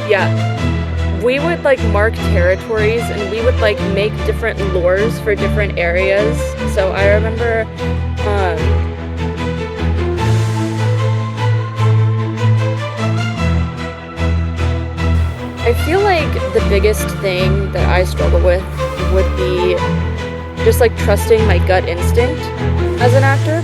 Yeah. We would like mark territories and we would like make different lores for different areas. So I remember I feel like the biggest thing that I struggle with would be just like trusting my gut instinct as an actor.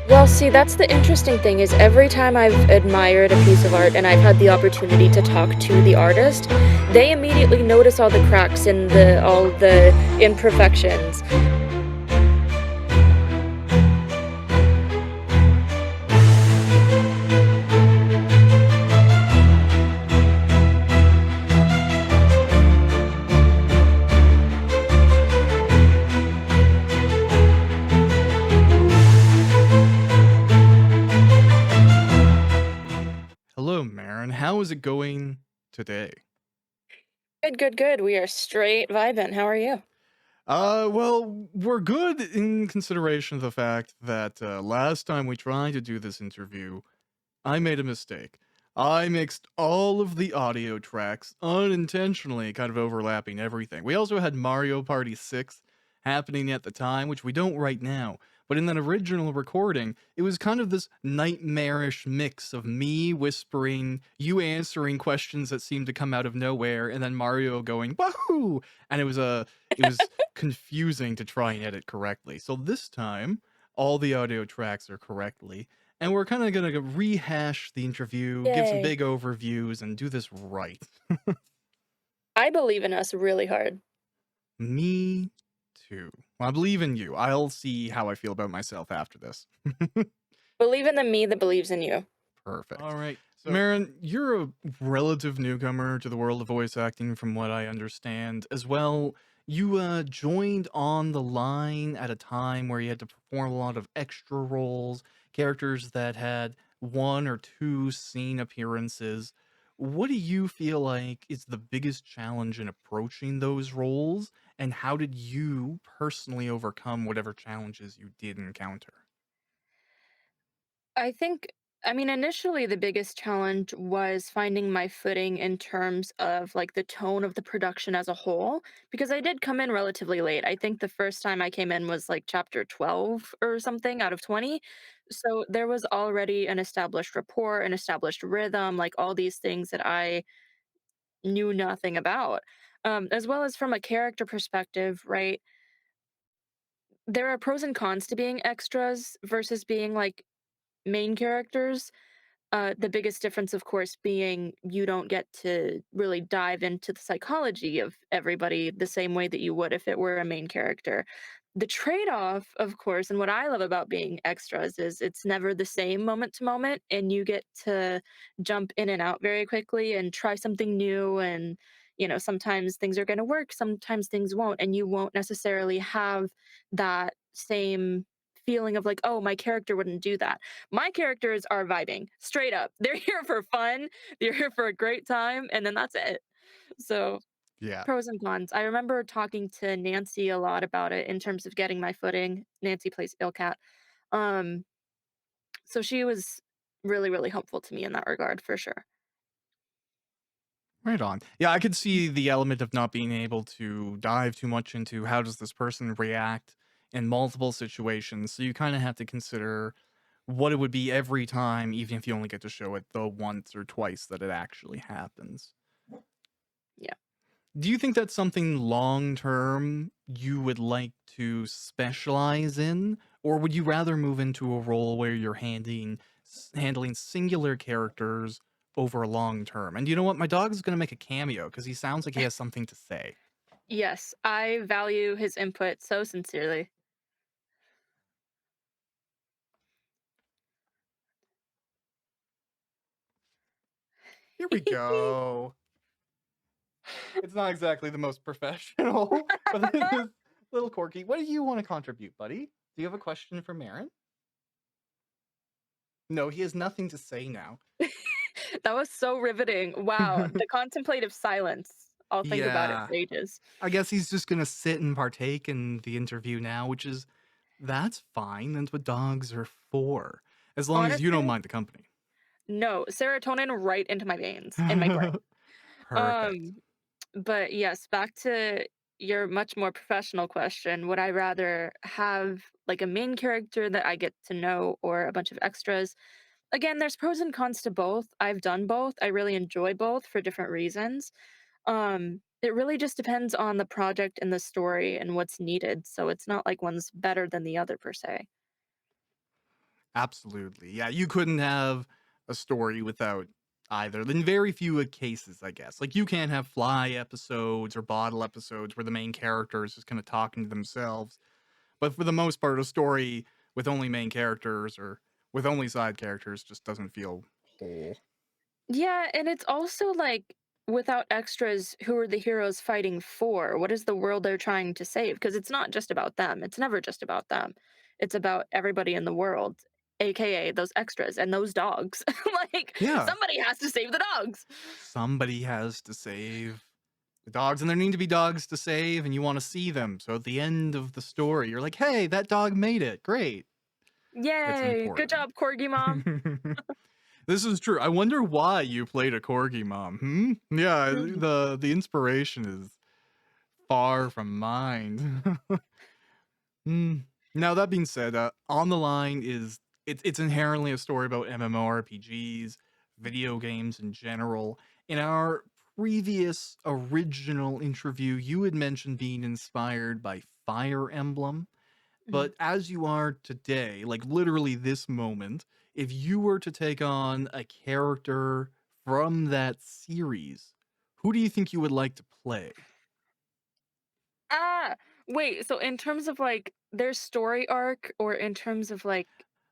Well, see, that's the interesting thing is every time I've admired a piece of art and I've had the opportunity to talk to the artist, they immediately notice all the cracks and all the imperfections. Hello, Maren. How is it going today? Good, good, good. We are straight vibing. How are you? Well, we're good in consideration of the fact that last time we tried to do this interview, I made a mistake. I mixed all of the audio tracks unintentionally, kind of overlapping everything. We also had Mario Party 6 happening at the time, which we don't right now. But in that original recording, it was kind of this nightmarish mix of me whispering, you answering questions that seemed to come out of nowhere, and then Mario going, wahoo! And it was confusing to try and edit correctly. So this time, all the audio tracks are correctly and we're kind of going to rehash the interview, give some Yay. big overviews, and do this right. I believe in us really hard. Me too. Well, I believe in you. I'll see how I feel about myself after this. Believe in the me that believes in you. Perfect. All right. So, Maren, you're a relative newcomer to the world of voice acting, from what I understand. As well, you joined on the line at a time where you had to perform a lot of extra roles, characters that had one or two scene appearances. What do you feel like is the biggest challenge in approaching those roles, and how did you personally overcome whatever challenges you did encounter? I think, I mean, initially the biggest challenge was finding my footing in terms of like the tone of the production as a whole, because I did come in relatively late. I think the first time I came in was like chapter 12 or something out of 20. So there was already an established rapport, an established rhythm, like all these things that I knew nothing about. As well as from a character perspective, right? There are pros and cons to being extras versus being like main characters. The biggest difference, of course, being you don't get to really dive into the psychology of everybody the same way that you would if it were a main character. The trade off, of course, and what I love about being extras is it's never the same moment to moment, and you get to jump in and out very quickly and try something new. And, sometimes things are going to work, sometimes things won't, and you won't necessarily have that same feeling of like, oh, my character wouldn't do that. My characters are vibing straight up. They're here for fun, they're here for a great time, and then that's it. So, Yeah. pros and cons. I remember talking to Nancy a lot about it in terms of getting my footing. Nancy plays Ilkat. Um, so she was really, really helpful to me in that regard for sure. Right on. Yeah, I could see the element of not being able to dive too much into how does this person react in multiple situations. So you kind of have to consider what it would be every time, even if you only get to show it the once or twice that it actually happens. Yeah. Do you think that's something long term you would like to specialize in, or would you rather move into a role where you're handling singular characters over long term? And you know what? My dog is going to make a cameo because he sounds like he has something to say. Yes, I value his input so sincerely. Here we go. It's not exactly the most professional, but this is a little quirky. What do you want to contribute, buddy? Do you have a question for Marin? No, he has nothing to say now. That was so riveting. Wow, the contemplative silence. I'll think about it Yeah. for ages. I guess he's just gonna sit and partake in the interview now, which is that's fine. That's what dogs are for, as long as you don't Honestly, mind the company. no, serotonin right into my veins, in my brain. Perfect. Um, but yes, back to your much more professional question, would I rather have, like, a main character that I get to know or a bunch of extras? Again, there's pros and cons to both. I've done both. I really enjoy both for different reasons. It really just depends on the project and the story and what's needed, so it's not like one's better than the other per se. Absolutely. Yeah, you couldn't have a story without either. In very few cases, I guess. Like you can't have fly episodes or bottle episodes where the main character is just kind of talking to themselves. But for the most part, a story with only main characters or with only side characters just doesn't feel whole. Yeah, and it's also like without extras, who are the heroes fighting for? What is the world they're trying to save? Because it's not just about them. It's never just about them. It's about everybody in the world, aka those extras and those dogs. Like Yeah. somebody has to save the dogs. Somebody has to save the dogs, and there need to be dogs to save, and you want to see them. So at the end of the story, you're like, hey, that dog made it. Great. It's Yay! Good important. job, Corgi Mom. This is true. I wonder why you played a corgi mom. Yeah, Mm. the inspiration is far from mine. Hmm. Now that being said, on the line is it's inherently a story about MMORPGs, video games in general. In our previous original interview, you had mentioned being inspired by Fire Emblem. Mhm. But as you are today, like literally this moment, if you were to take on a character from that series, who do you think you would like to play? Ah, wait. So in terms of like their story arc, or in terms of like,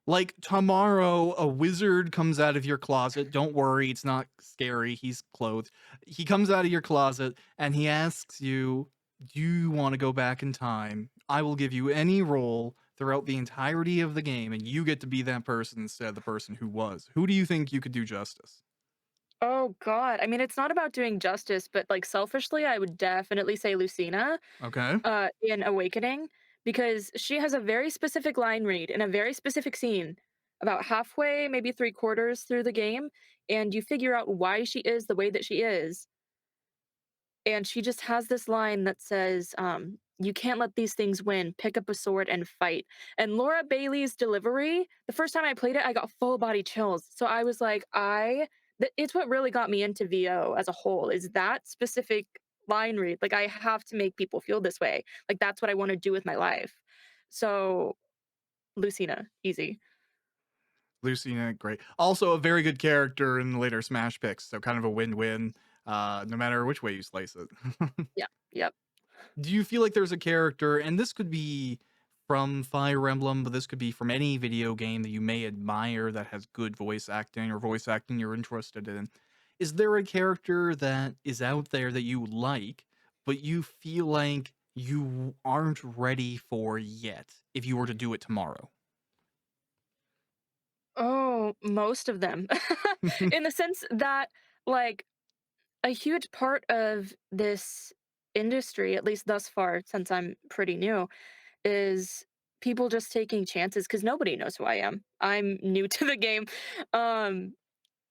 Like tomorrow, a wizard comes out of your closet. Don't worry, it's not scary. He's clothed. He comes out of your closet and he asks you, do you want to go back in time? I will give you any role throughout the entirety of the game, and you get to be that person instead of the person who was. Who do you think you could do justice? oh God. I mean, it's not about doing justice, but like selfishly, I would definitely say Lucina, Okay. in Awakening, because she has a very specific line read in a very specific scene, about halfway, maybe three quarters through the game, and you figure out why she is the way that she is. And she just has this line that says, "You can't let these things win. Pick up a sword and fight." And Laura Bailey's delivery, the first time I played it, I got full body chills. So I was like, it's what really got me into VO as a whole, is that specific line read. Like, I have to make people feel this way. Like, that's what I want to do with my life. So, Lucina, easy. Lucina, great. Also, a very good character in the later Smash picks, so kind of a win-win, no matter which way you slice it. Yeah, yep. Do you feel like there's a character, and this could be from Fire Emblem, but this could be from any video game that you may admire that has good voice acting or voice acting you're interested in? Is there a character that is out there that you like, but you feel like you aren't ready for yet if you were to do it tomorrow? Oh, most of them. In the sense that, like, a huge part of this industry, at least thus far, since I'm pretty new, is people just taking chances because nobody knows who I am. I'm new to the game. Um,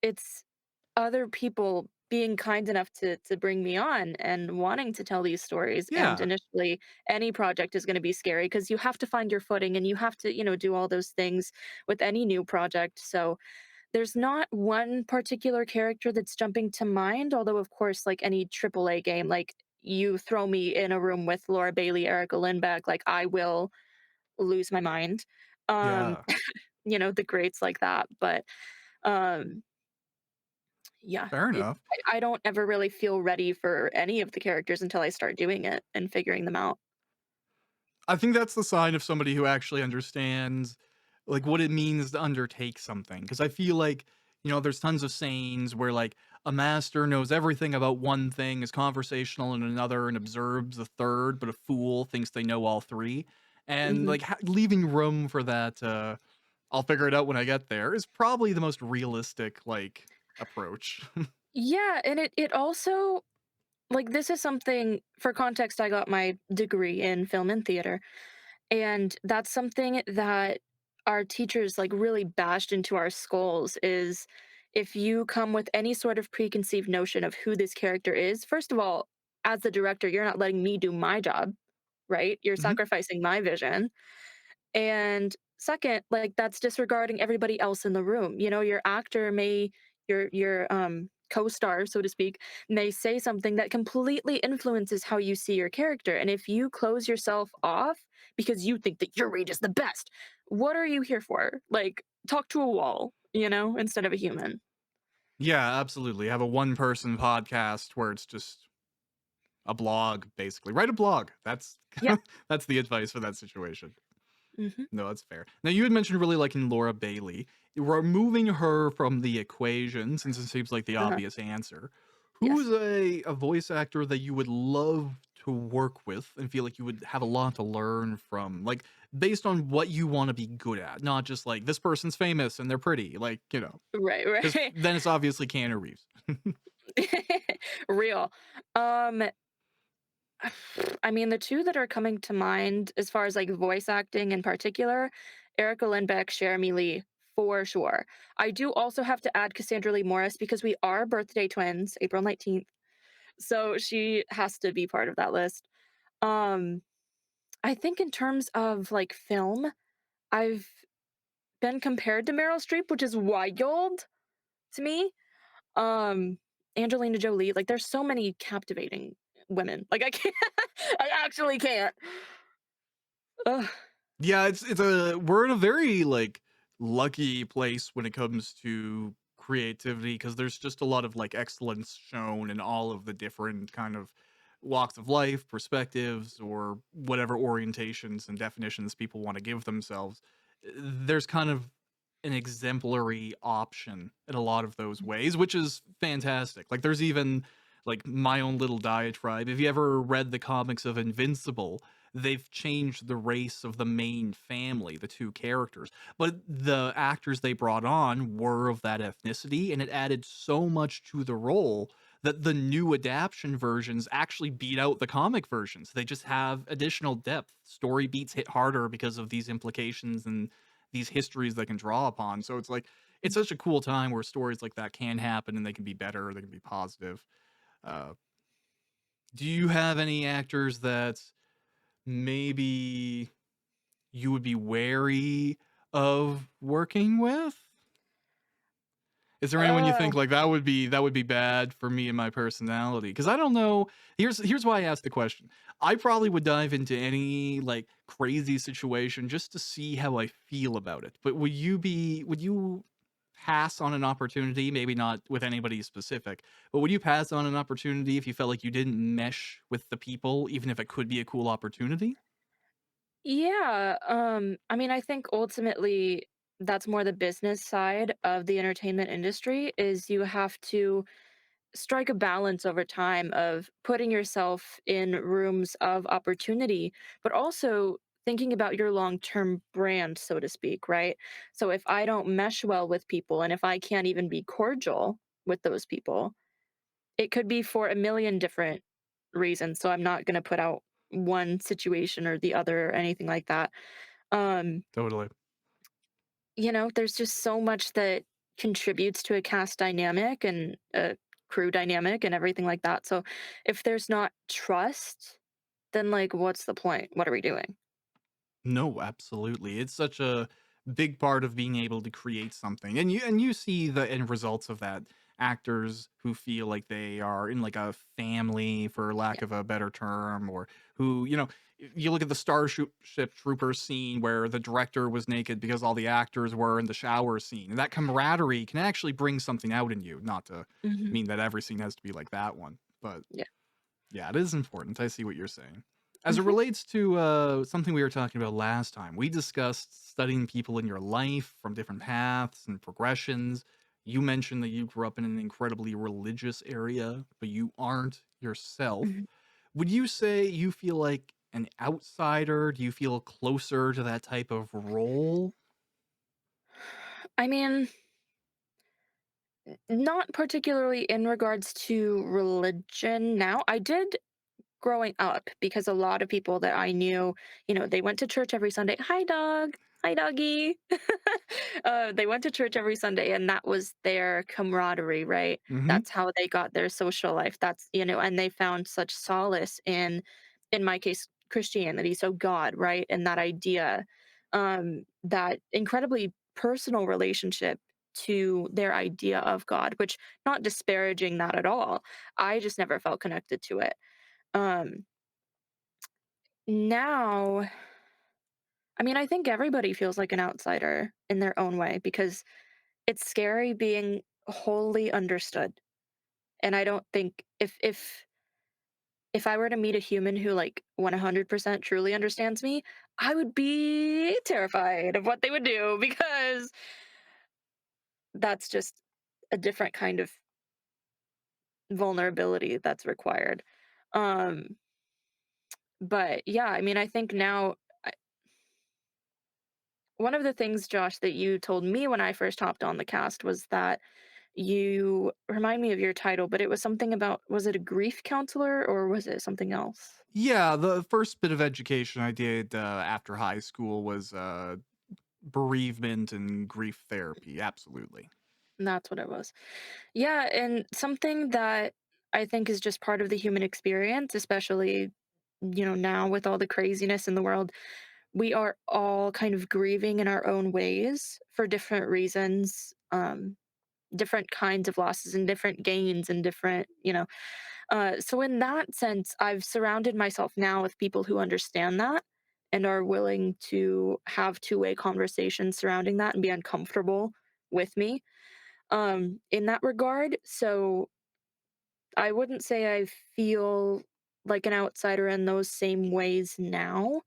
it's other people being kind enough to bring me on and wanting to tell these stories. And Yeah, initially, any project is going to be scary because you have to find your footing and you have to, do all those things with any new project. So there's not one particular character that's jumping to mind, although of course, like any AAA game, like you throw me in a room with Laura Bailey, Erica Lindbeck, like I will lose my mind. Um, yeah, the greats like that. But um, yeah, fair enough. I don't ever really feel ready for any of the characters until I start doing it and figuring them out. I think that's the sign of somebody who actually understands, like, what it means to undertake something. Because I feel like, there's tons of sayings where, like, a master knows everything about one thing, is conversational in another, and observes a third, but a fool thinks they know all three. And, Hmm. like, leaving room for that, I'll figure it out when I get there, is probably the most realistic, like, approach. Yeah, and it also like this is something for context. I got my degree in film and theater, and that's something that our teachers like really bashed into our skulls is if you come with any sort of preconceived notion of who this character is, first of all, as the director, you're not letting me do my job, right? You're Mhm. sacrificing my vision. And second, like that's disregarding everybody else in the room. You know, your actor may your co-star, so to speak, may say something that completely influences how you see your character. And if you close yourself off because you think that your read is the best, what are you here for? Like talk to a wall, you know, instead of a human. Yeah, absolutely. Have a one-person podcast where it's just a blog, basically. Write a blog. That's Yeah. that's the advice for that situation. Hmm. No, that's fair. Now, you had mentioned really liking Laura Bailey. Removing her from the equation, since it seems like the Uh-huh. obvious answer, who Yes. is a voice actor that you would love to work with and feel like you would have a lot to learn from? Like, based on what you want to be good at, not just like this person's famous and they're pretty. Like, Right, because right. then it's obviously Keanu Reeves. Real. Um I mean, the 2 that are coming to mind as far as, like, voice acting in particular, Erica Lindbeck, Jeremy Lee, for sure. I do also have to add Cassandra Lee Morris because we are birthday twins, April 19th, so she has to be part of that list. Um, I think in terms of, like, film, I've been compared to Meryl Streep, which is wild to me. Um, Angelina Jolie, like, there's so many captivating women. Like, I can't I actually can't. Ugh. Yeah, it's a we're in a very, like, lucky place when it comes to creativity because there's just a lot of, like, excellence shown in all of the different kind of walks of life, perspectives, or whatever orientations and definitions people wanna give themselves. There's kind of an exemplary option in a lot of those ways, which is fantastic. Like, there's even, like, my own little diatribe. If you ever read the comics of Invincible, they've changed the race of the main family, the 2 characters, but the actors they brought on were of that ethnicity, and it added so much to the role that the new adaptation versions actually beat out the comic versions. They just have additional depth. Story beats hit harder because of these implications and these histories they can draw upon. So it's like it's such a cool time where stories like that can happen and they can be better, they can be positive. Uh, do you have any actors that maybe you would be wary of working with? Is there anyone you Uh, think like that would be bad for me and my personality? Because I don't know. Here's why I asked the question. I probably would dive into any like crazy situation just to see how I feel about it. But would you pass on an opportunity? Maybe not with anybody specific, but would you pass on an opportunity if you felt like you didn't mesh with the people, even if it could be a cool opportunity? yeah, I mean, I think ultimately that's more the business side of the entertainment industry is you have to strike a balance over time of putting yourself in rooms of opportunity, but also thinking about your long-term brand, so to speak, right? So if I don't mesh well with people and if I can't even be cordial with those people, it could be for a million different reasons. So I'm not going to put out one situation or the other or anything like that. Um, Totally. you know, there's just so much that contributes to a cast dynamic and a crew dynamic and everything like that. So if there's not trust, then like what's the point? What are we doing? No, absolutely. It's such a big part of being able to create something. And you see the end results of that. Actors who feel like they are in like a family for lack Yeah. of a better term, or who, you look at the Starship Troopers scene where the director was naked because all the actors were in the shower scene. And that camaraderie can actually bring something out in you, not to Hmm. mean that every scene has to be like that one. But Yeah. yeah, it is important. I see what you're saying. As it Hmm. relates to something we were talking about last time, we discussed studying people in your life from different paths and progressions. You mentioned that you grew up in an incredibly religious area, but you aren't yourself. Hmm. Would you say you feel like an outsider? Do you feel closer to that type of role? I mean, Not particularly in regards to religion now. I did growing up because a lot of people that I knew, they went to church every Sunday. Hi, dog. Hi, doggy. They went to church every Sunday, and that was their camaraderie, right? Mhm. That's how they got their social life. And they found such solace in my case, Christianity. So God, right? And that idea, that incredibly personal relationship to their idea of God, which not disparaging that at all. I just never felt connected to it. Um, Now, I mean, I think everybody feels like an outsider in their own way because it's scary being wholly understood. And I don't think if I were to meet a human who like 100% truly understands me, I would be terrified of what they would do because that's just a different kind of vulnerability that's required. Um, but yeah, I mean, I think now one of the things, Josh, that you told me when I first hopped on the cast was that you remind me of your title, but it was something about, was it a grief counselor or was it something else? Yeah, the first bit of education I did, after high school was, bereavement and grief therapy, absolutely. And that's what it was. Yeah, and something that I think is just part of the human experience, especially, now with all the craziness in the world, we are all kind of grieving in our own ways for different reasons, different kinds of losses and different gains and so in that sense, I've surrounded myself now with people who understand that and are willing to have two-way conversations surrounding that and be uncomfortable with me in that regard. So I wouldn't say I feel like an outsider in those same ways now,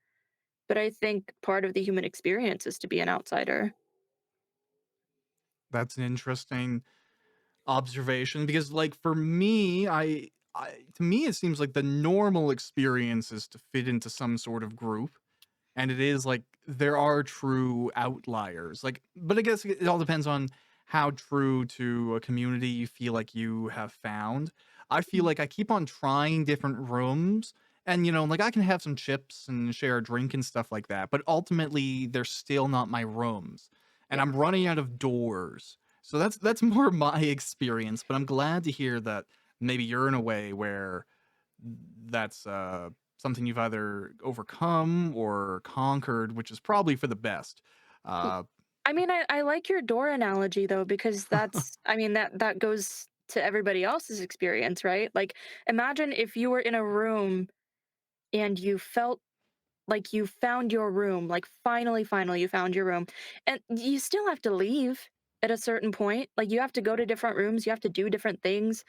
but I think part of the human experience is to be an outsider. That's an interesting observation because, like, for me, I to me, it seems like the normal experience is to fit into some sort of group. And it is like there are true outliers. Like, but I guess it all depends on how true to a community you feel like you have found. I feel Mm. like I keep on trying different rooms and like I can have some chips and share a drink and stuff like that, but ultimately they're still not my rooms. And Yeah. I'm running out of doors. So that's more my experience, but I'm glad to hear that maybe you're in a way where that's, something you've either overcome or conquered, which is probably for the best. Y Uh, I mean, I like your door analogy though, because I mean, that goes to everybody else's experience, right? Like, imagine if you were in a room and you felt like you found your room, like finally you found your room, and you still have to leave at a certain point. Like, you have to go to different rooms, you have to do different things,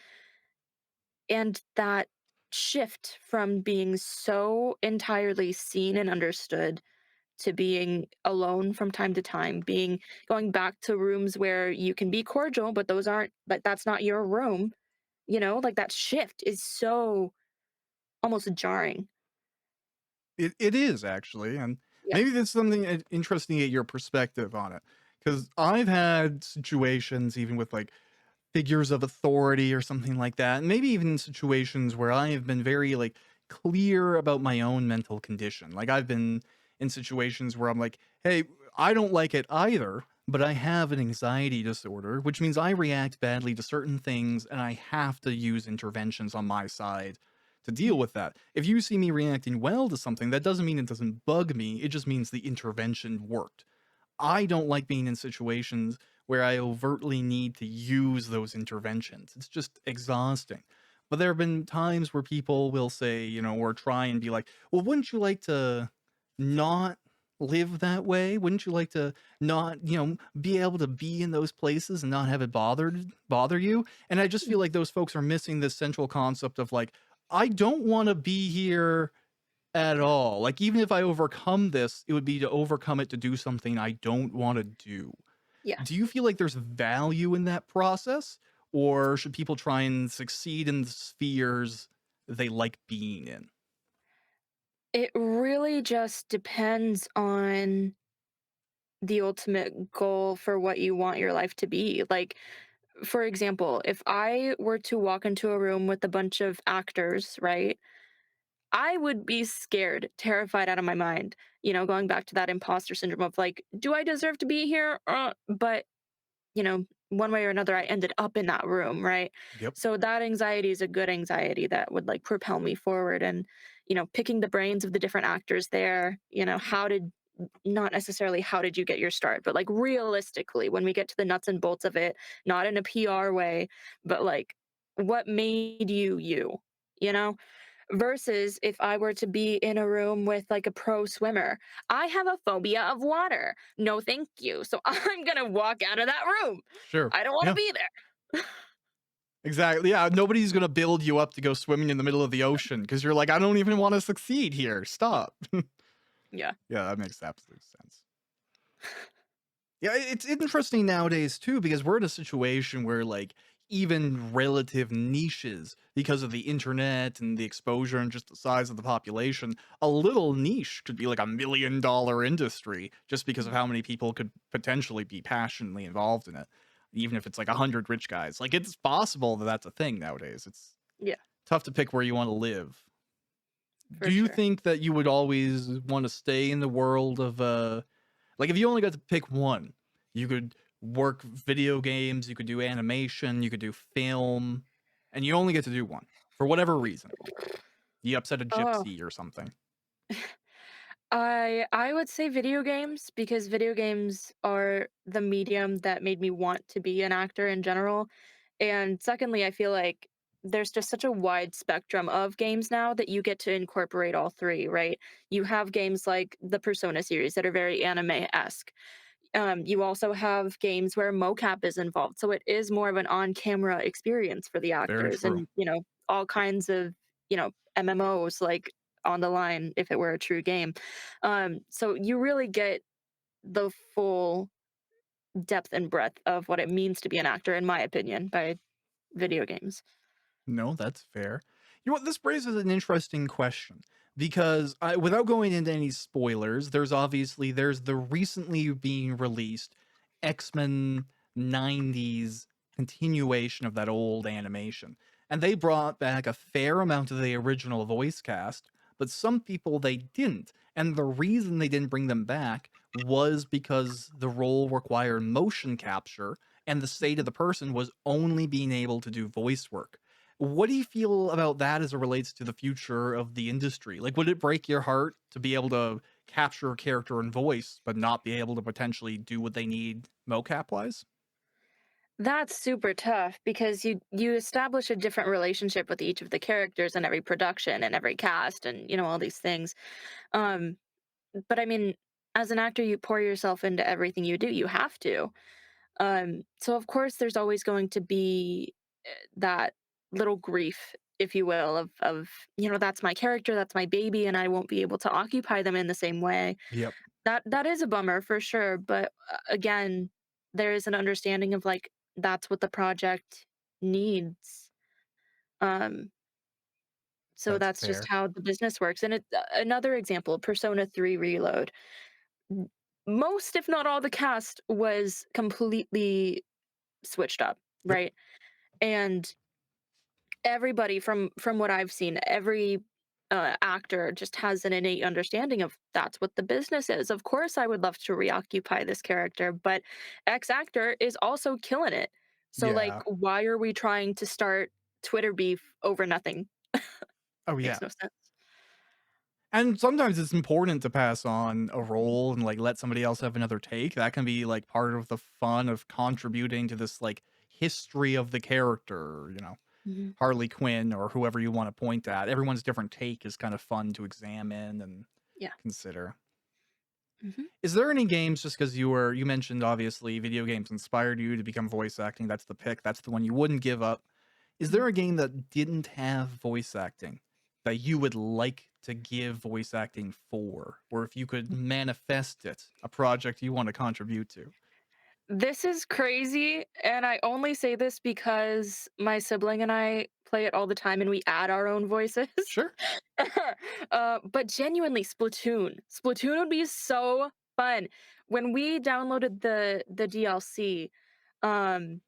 and that shift from being so entirely seen and understood to being alone from time to time, going back to rooms where you can be cordial, but that's not your room, like that shift is so almost jarring. it is actually, and Yeah. maybe there's something interesting to get your perspective on it. Because I've had situations even with like figures of authority or something like that, and maybe even situations where I have been very like clear about my own mental condition. Like I've been in situations where I'm like, "Hey, I don't like it either, but I have an anxiety disorder, which means I react badly to certain things and I have to use interventions on my side to deal Mhm. with that. If you see me reacting well to something, that doesn't mean it doesn't bug me. It just means the intervention worked. I don't like being in situations where I overtly need to use those interventions. It's just exhausting. But there have been times where people will say, or try and be like, well, wouldn't you like to not live that way? Wouldn't you like to not, be able to be in those places and not have it bother you? And I just feel like those folks are missing this central concept of like, I don't want to be here at all. Like, even if I overcome this, it would be to overcome it to do something I don't wanna do. Yeah. Do you feel like there's value in that process? Or should people try and succeed in the spheres they like being in? It really just depends on the ultimate goal for what you want your life to be. Like, for example, if I were to walk into a room with a bunch of actors, right? I would be scared, terrified out of my mind. Going back to that imposter syndrome of like, do I deserve to be here? But one way or another, I ended up in that room, right? Yep. So that anxiety is a good anxiety that would like propel me forward. And, picking the brains of the different actors there, not necessarily how did you get your start, but like realistically, when we get to the nuts and bolts of it, not in a PR way, but like what made you you, you know? Versus if I were to be in a room with like a pro swimmer, I have a phobia of water. No, thank you. So I'm going to walk out of that room. Sure. I don't want to Yeah. be there. Exactly. Yeah. Nobody's gonna build you up to go swimming in the middle of the ocean because you're like, I don't even want to succeed here. Stop. Yeah, Yeah, that makes absolute sense. Yeah, it's interesting nowadays too because we're in a situation where like even relative niches because of the internet and the exposure and just the size of the population, a little niche could be like $1 million industry just because of mhm, how many people could potentially be passionately involved in it. Even if it's like 100 rich guys. Like it's possible that that's a thing nowadays. It's yeah, tough to pick where you want to live. Do for you sure. think that you would always want to stay in the world of like, if you only got to pick one, you could work video games, you could do animation, you could do film, and you only get to do one for whatever reason. You upset a Oh, gypsy or something. I would say video games because video games are the medium that made me want to be an actor in general. And secondly, I feel like there's just such a wide spectrum of games now that you get to incorporate all three, right? You have games like the Persona series that are very anime-esque. You also have games where mocap is involved, so it is more of an on-camera experience for the Very actors, true. and all kinds of MMOs like on the line if it were a true game. So you really get the full depth and breadth of what it means to be an actor, in my opinion, by video games. No, that's fair. You know what? This raises an interesting question because without going into any spoilers, there's the recently being released X-Men 90s continuation of that old animation. And they brought back a fair amount of the original voice cast, but some people they didn't. And the reason they didn't bring them back was because the role required motion capture and the state of the person was only being able to do voice work. What do you feel about that as it relates to the future of the industry? Like, would it break your heart to be able to capture a character and voice, but not be able to potentially do what they need mocap wise? That's super tough because you establish a different relationship with each of the characters in every production and every cast and all these things. Um, but I mean, as an actor, you pour yourself into everything you do. You have to. So of course, there's always going to be that little grief, if you will, of that's my character, that's my baby, and I won't be able to occupy them in the same way. Yep, That is a bummer for sure. But again, there is an understanding of like that's what the project needs. Um, so that's that's just fair. how the business works. And another example, Persona 3 Reload. N- Most, if not all, the cast was completely switched up, Yep. right? And everybody from what I've seen, every actor just has an innate understanding of that's what the business is. Of course, I would love to reoccupy this character, but X actor is also killing it. So, like, Yeah. why are we trying to start Twitter beef over nothing? Oh, yeah. Makes no sense. And sometimes it's important to pass on a role and like let somebody else have another take. That can be like part of the fun of contributing to this like history of the character, Mhm. Harley Quinn or whoever you want to point at. Everyone's different take is kind of fun to examine and Yeah. consider. Mhm. Is there any games just because you mentioned obviously video games inspired you to become voice acting, that's the pick, that's the one you wouldn't give up. Is Mhm. there a game that didn't have voice acting that you would like to give voice acting for? Or if you could manifest it, a project you want to contribute to? This is crazy, and I only say this because my sibling and I play it all the time and we add our own voices. Sure. But genuinely, Splatoon. Splatoon would be so fun. When we downloaded the DLC, um,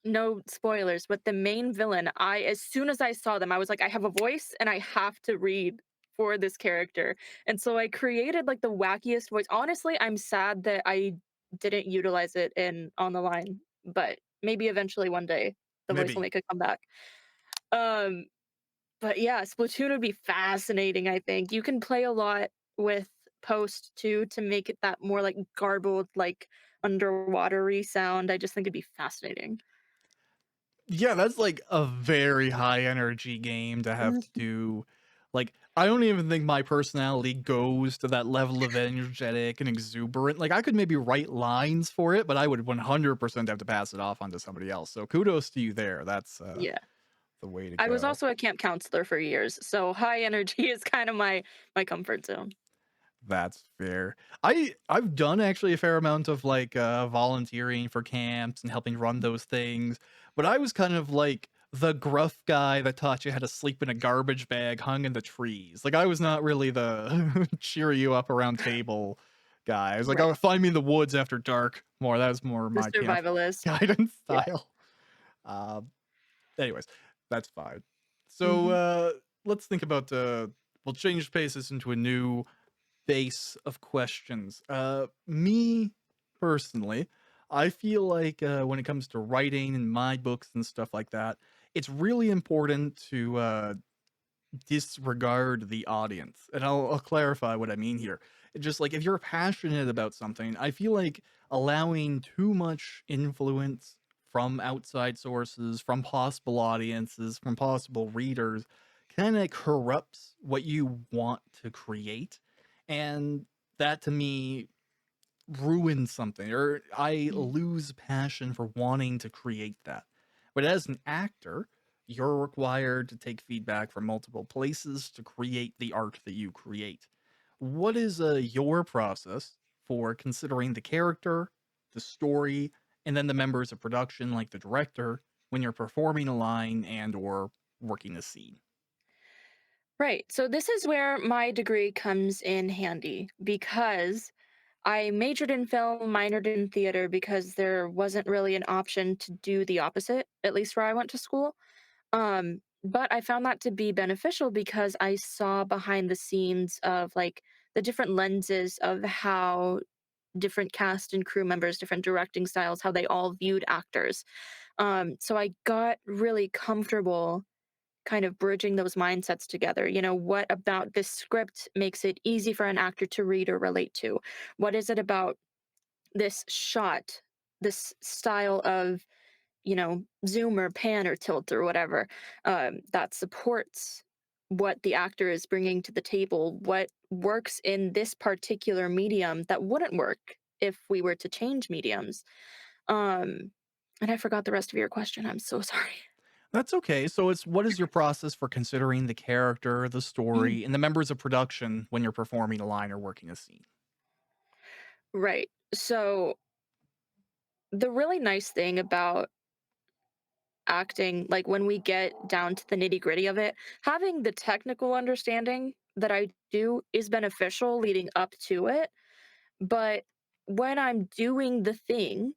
no spoilers, but the main villain, I as soon as I saw them, I was like, I have a voice and I have to read for this character. And so I created like the wackiest voice. Honestly, I'm sad that I didn't utilize it in On the Line, but maybe eventually one day the voice will Maybe. make a comeback. Um, but yeah, Splatoon would be fascinating, I think. You can play a lot with Post too to make it that more like garbled, like underwatery sound. I just think it'd be fascinating. Yeah, that's like a very high energy game to have to do. Like, I don't even think my personality goes to that level of energetic and exuberant. Like, I could maybe write lines for it, but I would 100% have to pass it off onto somebody else. So kudos to you there. That's Yeah. the way to I was go. also a camp counselor for years, so high energy is kind of my comfort zone. That's fair. I've done actually a fair amount of like volunteering for camps and helping run those things, but I was kind of like the gruff guy that taught you how to sleep in a garbage bag hung in the trees. Like I was not really the cheer you up around table guy. I was like, Right. oh, find me in the woods after dark. More that was more The my camp survivalist. guidance Yeah. style. Um, anyways, that's fine. So Mhm. let's think about we'll change paces into a new base of questions. Me personally, I feel like when it comes to writing and my books and stuff like that, it's really important to disregard the audience. And I'll clarify what I mean here. Just like if you're passionate about something, I feel like allowing too much influence from outside sources, from possible audiences, from possible readers, kind of corrupts what you want to create. And that to me ruin something or I Mm. lose passion for wanting to create that. But as an actor, you're required to take feedback from multiple places to create the art that you create. What is your process for considering the character, the story, and then the members of production like the director when you're performing a line and or working a scene? Right. So this is where my degree comes in handy because I majored in film, minored in theater because there wasn't really an option to do the opposite, at least where I went to school. But I found that to be beneficial because I saw behind the scenes of like the different lenses of how different cast and crew members, different directing styles, how they all viewed actors. So I got really comfortable kind of bridging those mindsets together. You know, what about this script makes it easy for an actor to read or relate to? What is it about this shot, this style of, zoom or pan or tilt or whatever, that supports what the actor is bringing to the table? What works in this particular medium that wouldn't work if we were to change mediums? Um, and I forgot the rest of your question. I'm so sorry. That's okay. So it's what is your process for considering the character, the Mhm. story, and the members of production when you're performing a line or working a scene? Right. So the really nice thing about acting, like when we get down to the nitty gritty of it, having the technical understanding that I do is beneficial leading up to it. But when I'm doing the thing,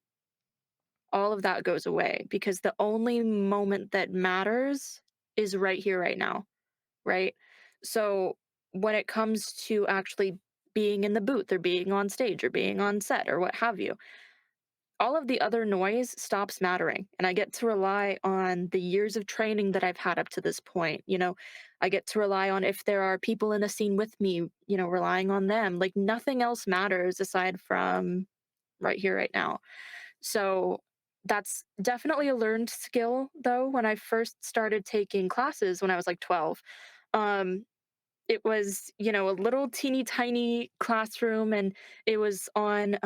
all of that goes away because the only moment that matters is right here, right now. Right. So when it comes to actually being in the booth or being on stage or being on set or what have you, all of the other noise stops mattering, and I get to rely on the years of training that I've had up to this point. I get to rely on, if there are people in a scene with me, relying on them. Like nothing else matters aside from right here, right now. So that's definitely a learned skill though. When I first started taking classes when I was like 12, um it was, a little teeny tiny classroom, and it was on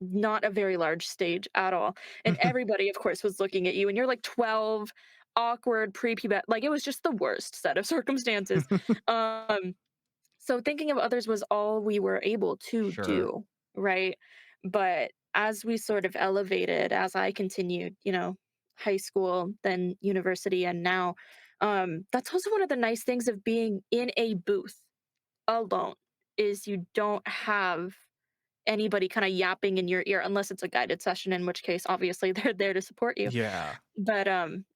not a very large stage at all. And everybody, of course, was looking at you, and you're like 12, awkward, prepubescent. Like it was just the worst set of circumstances. Um, so thinking of others was all we were able to Sure. do, right? But as we sort of elevated, as I continued, high school, then university, and now, that's also one of the nice things of being in a booth alone is you don't have anybody kind of yapping in your ear unless it's a guided session, in which case obviously they're there to support you. Yeah. But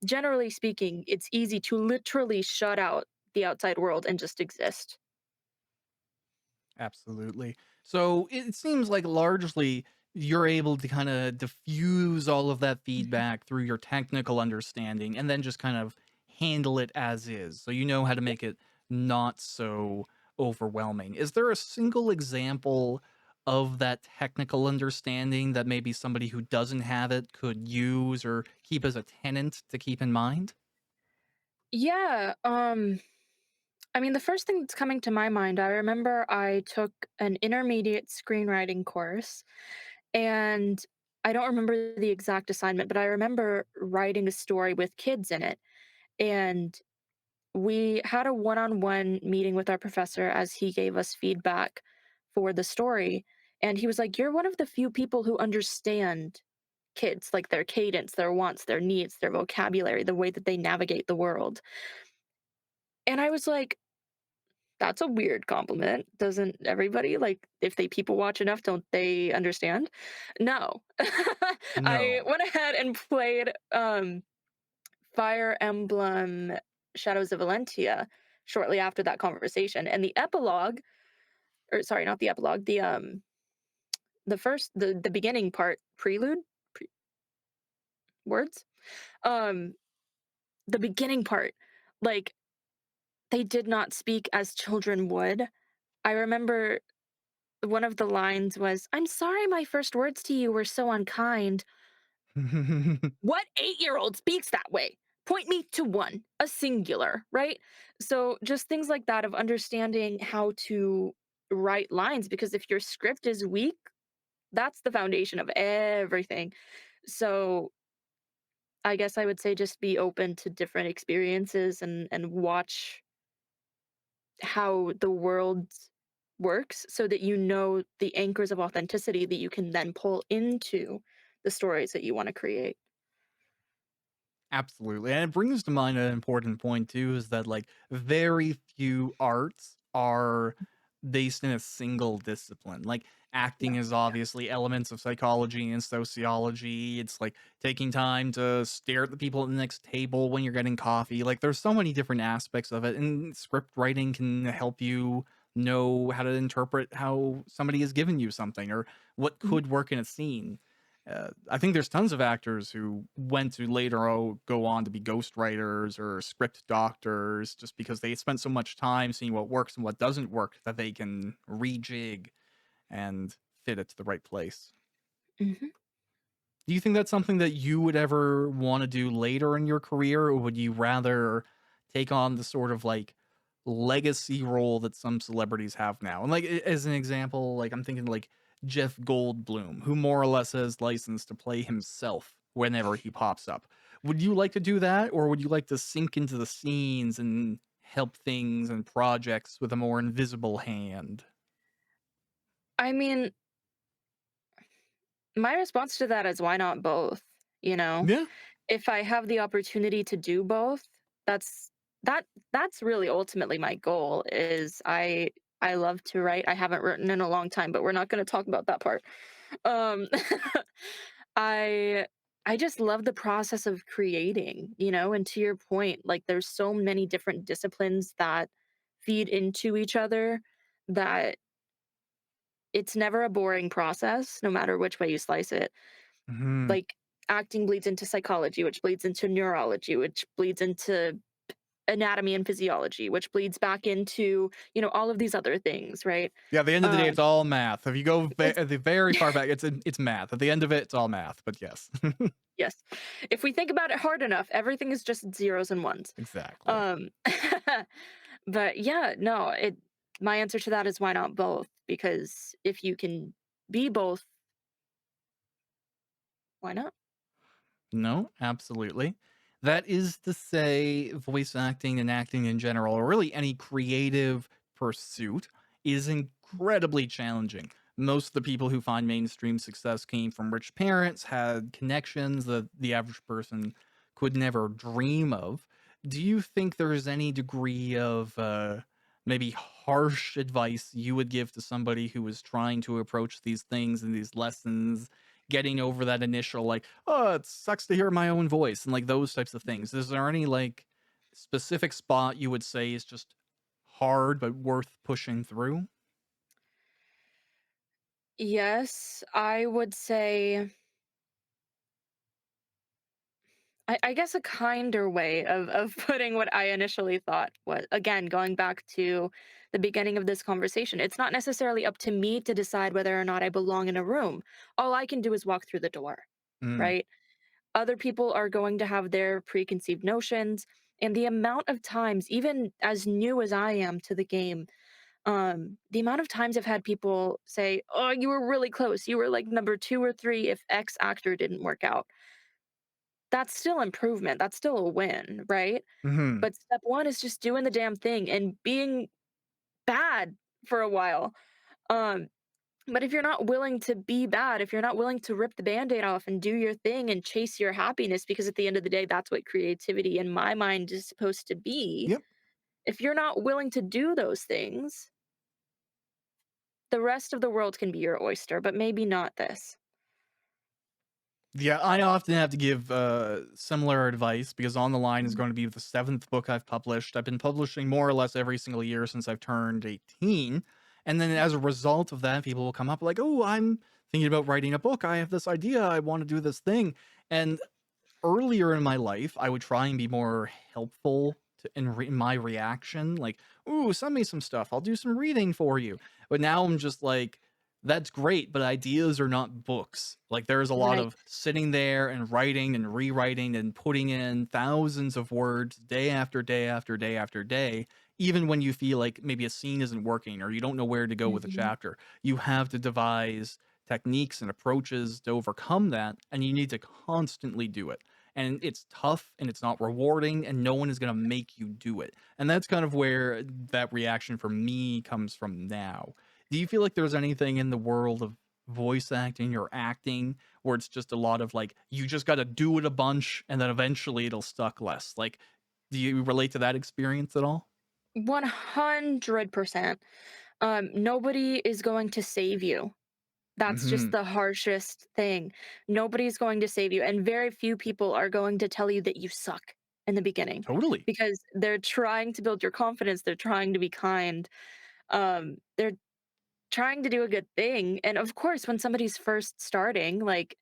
generally speaking, it's easy to literally shut out the outside world and just exist. Absolutely. So it seems like largely you're able to kind of diffuse all of that Mhm. feedback through your technical understanding and then just kind of handle it as is. So you know how to Yeah. make it not so overwhelming. Is there a single example of that technical understanding that maybe somebody who doesn't have it could use or keep as a tenant to keep in mind? Yeah, I mean, the first thing that's coming to my mind, I remember I took an intermediate screenwriting course, and I don't remember the exact assignment, but I remember writing a story with kids in it. And we had a one on one meeting with our professor as he gave us feedback for the story. And he was like, "You're one of the few people who understand kids, like their cadence, their wants, their needs, their vocabulary, the way that they navigate the world." And I was like, that's a weird compliment. Doesn't everybody, like, if they people watch enough, don't they understand? No. I No. went ahead and played Fire Emblem Shadows of Valentia shortly after that conversation. And the epilogue, or sorry, not the epilogue, the first the beginning part, prelude, pre- words? Um the beginning part, like, they did not speak as children would. I remember one of the lines was, "I'm sorry my first words to you were so unkind." What 8-year-old speaks that way? Point me to one, a singular, right? So just things like that of understanding how to write lines, because if your script is weak, that's the foundation of everything. So I guess I would say just be open to different experiences and watch how the world works so that you know the anchors of authenticity that you can then pull into the stories that you want to create. Absolutely. And it brings to mind an important point too is that like very few arts are based in a single discipline. Like acting No. is Yeah. obviously elements of psychology and sociology. It's like taking time to stare at the people at the next table when you're getting coffee. Like there's so many different aspects of it and script writing can help you know how to interpret how somebody has given you something or what Mhm. could work in a scene. I think there's tons of actors who went to later go on to be ghostwriters or script doctors just because they spent so much time seeing what works and what doesn't work that they can rejig and fit it to the right place. Mhm. Do you think that's something that you would ever want to do later in your career, or would you rather take on the sort of like legacy role that some celebrities have now? And like as an example, like I'm thinking like Jeff Goldblum, who more or less has license to play himself whenever he pops up. Would you like to do that, or would you like to sink into the scenes and help things and projects with a more invisible hand? I mean, my response to that is why not both, you know? Yeah. If I have the opportunity to do both, that's that's really ultimately my goal is I love to write. I haven't written in a long time, but we're not going to talk about that part. Um I I just love the process of creating, and to your point, like there's so many different disciplines that feed into each other that it's never a boring process no matter which way you slice it. Mhm. Like acting bleeds into psychology, which bleeds into neurology, which bleeds into anatomy and physiology, which bleeds back into, all of these other things, right? Yeah, at the end of the day, Um it's all math. If you go it's at the very far back, it's math. At the end of it, it's all math, but yes. yes. If we think about it hard enough, everything is just zeros and ones. Exactly. Um but yeah, no, it my answer to that is why not both? Because if you can be both, why not? No, absolutely. That is to say, voice acting and acting in general, or really any creative pursuit, is incredibly challenging. Most of the people who find mainstream success came from rich parents, had connections that the average person could never dream of. Do you think there is any degree of maybe harsh advice you would give to somebody who was trying to approach these things and these lessons, getting over that initial like, "Oh, it sucks to hear my own voice," and like those types of things. Is there any like specific spot you would say is just hard but worth pushing through? Yes, I would say I guess a kinder way of putting what I initially thought was, again, going back to the beginning of this conversation. It's not necessarily up to me to decide whether or not I belong in a room. All I can do is walk through the door, Mm, right? Other people are going to have their preconceived notions, and the amount of times, even as new as I am to the game, the amount of times I've had people say, "Oh, you were really close. You were like number 2 or 3 if X actor didn't work out." That's still improvement. That's still a win, right? mhm. But step 1 is just doing the damn thing and being bad for a while. Um, but if you're not willing to be bad, if you're not willing to rip the Band-Aid off and do your thing and chase your happiness, because at the end of the day, that's what creativity in my mind is supposed to be. Yep. If you're not willing to do those things, the rest of the world can be your oyster, but maybe not this. Yeah, I often have to give similar advice because On the Line is Mhm. going to be the seventh book I've published. I've been publishing more or less every single year since I've turned 18. And then as a result of that, people will come up like, oh, I'm thinking about writing a book. I have this idea. I want to do this thing. And earlier in my life, I would try and be more helpful in my reaction, like, "Ooh, send me some stuff. I'll do some reading for you." But now I'm just like, "That's great, but ideas are not books." Like, there's a lot Right. of sitting there and writing and rewriting and putting in thousands of words day after day after day after day, even when you feel like maybe a scene isn't working or you don't know where to go with a Mhm. chapter. You have to devise techniques and approaches to overcome that, and you need to constantly do it, and it's tough and it's not rewarding and no one is going to make you do it. And that's kind of where that reaction from me comes from now. Do you feel like there's anything in the world of voice acting or acting where it's just a lot of like you just got to do it a bunch and then eventually it'll stuck less? Like do you relate to that experience at all? 100%. Nobody is going to save you. That's just Mhm. the harshest thing. Nobody's going to save you, and very few people are going to tell you that you suck in the beginning Totally. because they're trying to build your confidence, they're trying to be kind, they're trying to do a good thing, and of course, when somebody's first starting, like,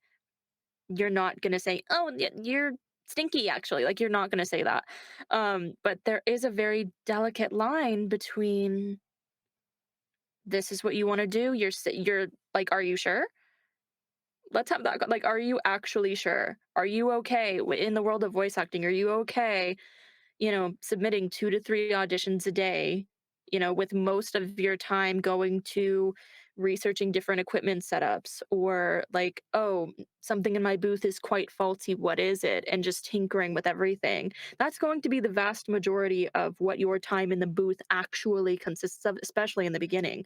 you're not gonna say, "Oh, you're stinky, actually," like, you're not gonna say that, but there is a very delicate line between, "This is what you wanna do," you're like, "Are you sure?" Let's have that like, are you actually sure? Are you okay in the world of voice acting? Are you okay, submitting 2 to 3 auditions a day, with most of your time going to researching different equipment setups or like, "Oh, something in my booth is quite faulty. What is it?" And just tinkering with everything. That's going to be the vast majority of what your time in the booth actually consists of, especially in the beginning.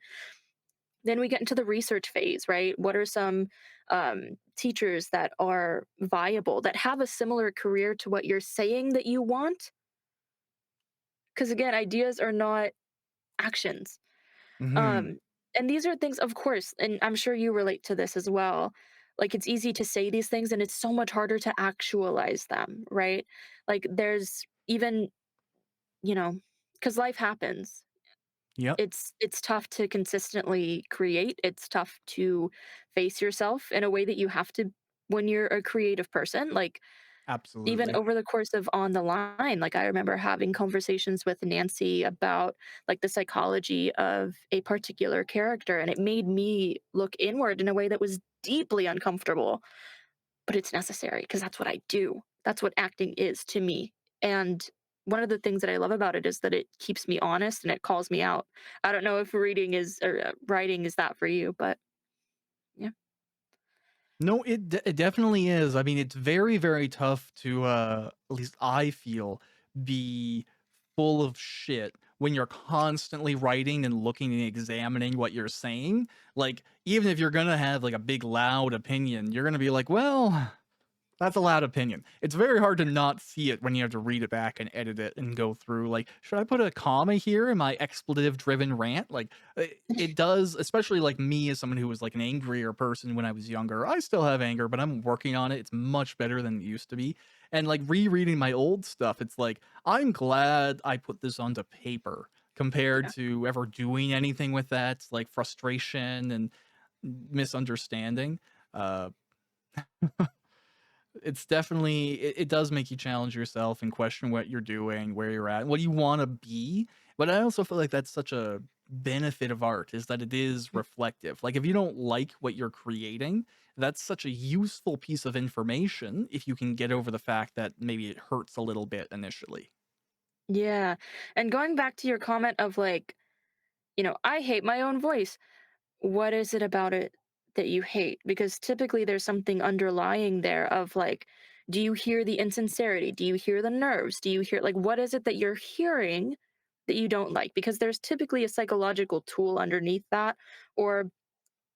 Then we get into the research phase, right? What are some teachers that are viable, that have a similar career to what you're saying that you want? Because again, ideas are not actions. Mhm. Um, and these are things, of course, and I'm sure you relate to this as well. Like it's easy to say these things and it's so much harder to actualize them, right? Like there's even, you know, because life happens. Yep. It's tough to consistently create. It's tough to face yourself in a way that you have to when you're a creative person. Like even Absolutely. over the course of On the Line, like I remember having conversations with Nancy about like the psychology of a particular character and it made me look inward in a way that was deeply uncomfortable, but it's necessary because that's what I do. That's what acting is to me. And one of the things that I love about it is that it keeps me honest and it calls me out. I don't know if reading is or writing is that for you, but yeah. No, it definitely is. I mean, it's very, very tough to, at least I feel, be full of shit when you're constantly writing and looking and examining what you're saying. Like, even if you're gonna have, like, a big loud opinion, you're gonna be like, "Well, That's a loud opinion. It's very hard to not see it when you have to read it back and edit it and go through, like, "Should I put a comma here in my expletive-driven rant?" Like, it does, especially, like, me as someone who was, like, an angrier person when I was younger. I still have anger, but I'm working on it. It's much better than it used to be, and, like, rereading my old stuff, it's like, I'm glad I put this onto paper compared Yeah. to ever doing anything with that, like, frustration and misunderstanding. Uh It's definitely it does make you challenge yourself and question what you're doing, where you're at, what you wanna be, but I also feel like that's such a benefit of art is that it is reflective. Like, if you don't like what you're creating, that's such a useful piece of information if you can get over the fact that maybe it hurts a little bit initially. Yeah. And going back to your comment of like, I hate my own voice. What is it about it that you hate? Because typically there's something underlying there of like, do you hear the insincerity? Do you hear the nerves? Do you hear like what is it that you're hearing that you don't like? Because there's typically a psychological tool underneath that. Or,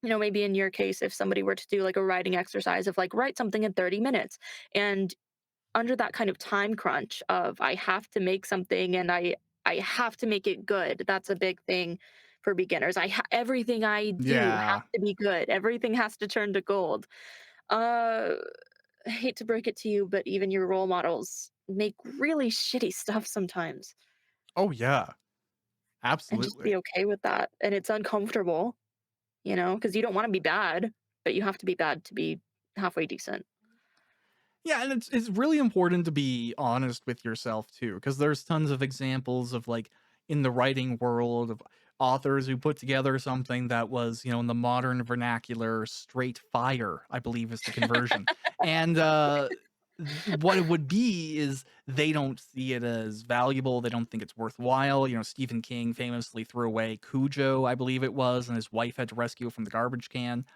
maybe in your case, if somebody were to do like a writing exercise of like write something in 30 minutes and under that kind of time crunch of I have to make something and I have to make it good. That's a big thing for beginners. Everything I do has Yeah. to be good. Everything has to turn to gold. Uh I hate to break it to you, but even your role models make really shitty stuff sometimes. Oh, yeah. And just Absolutely. be okay with that. And it's uncomfortable, because you don't want to be bad, but you have to be bad to be halfway decent. Yeah, and it's really important to be honest with yourself too, because there's tons of examples of like in the writing world of authors who put together something that was, in the modern vernacular, straight fire, I believe is the conversion. And what it would be is they don't see it as valuable, they don't think it's worthwhile. Stephen King famously threw away Cujo, I believe it was, and his wife had to rescue it from the garbage can.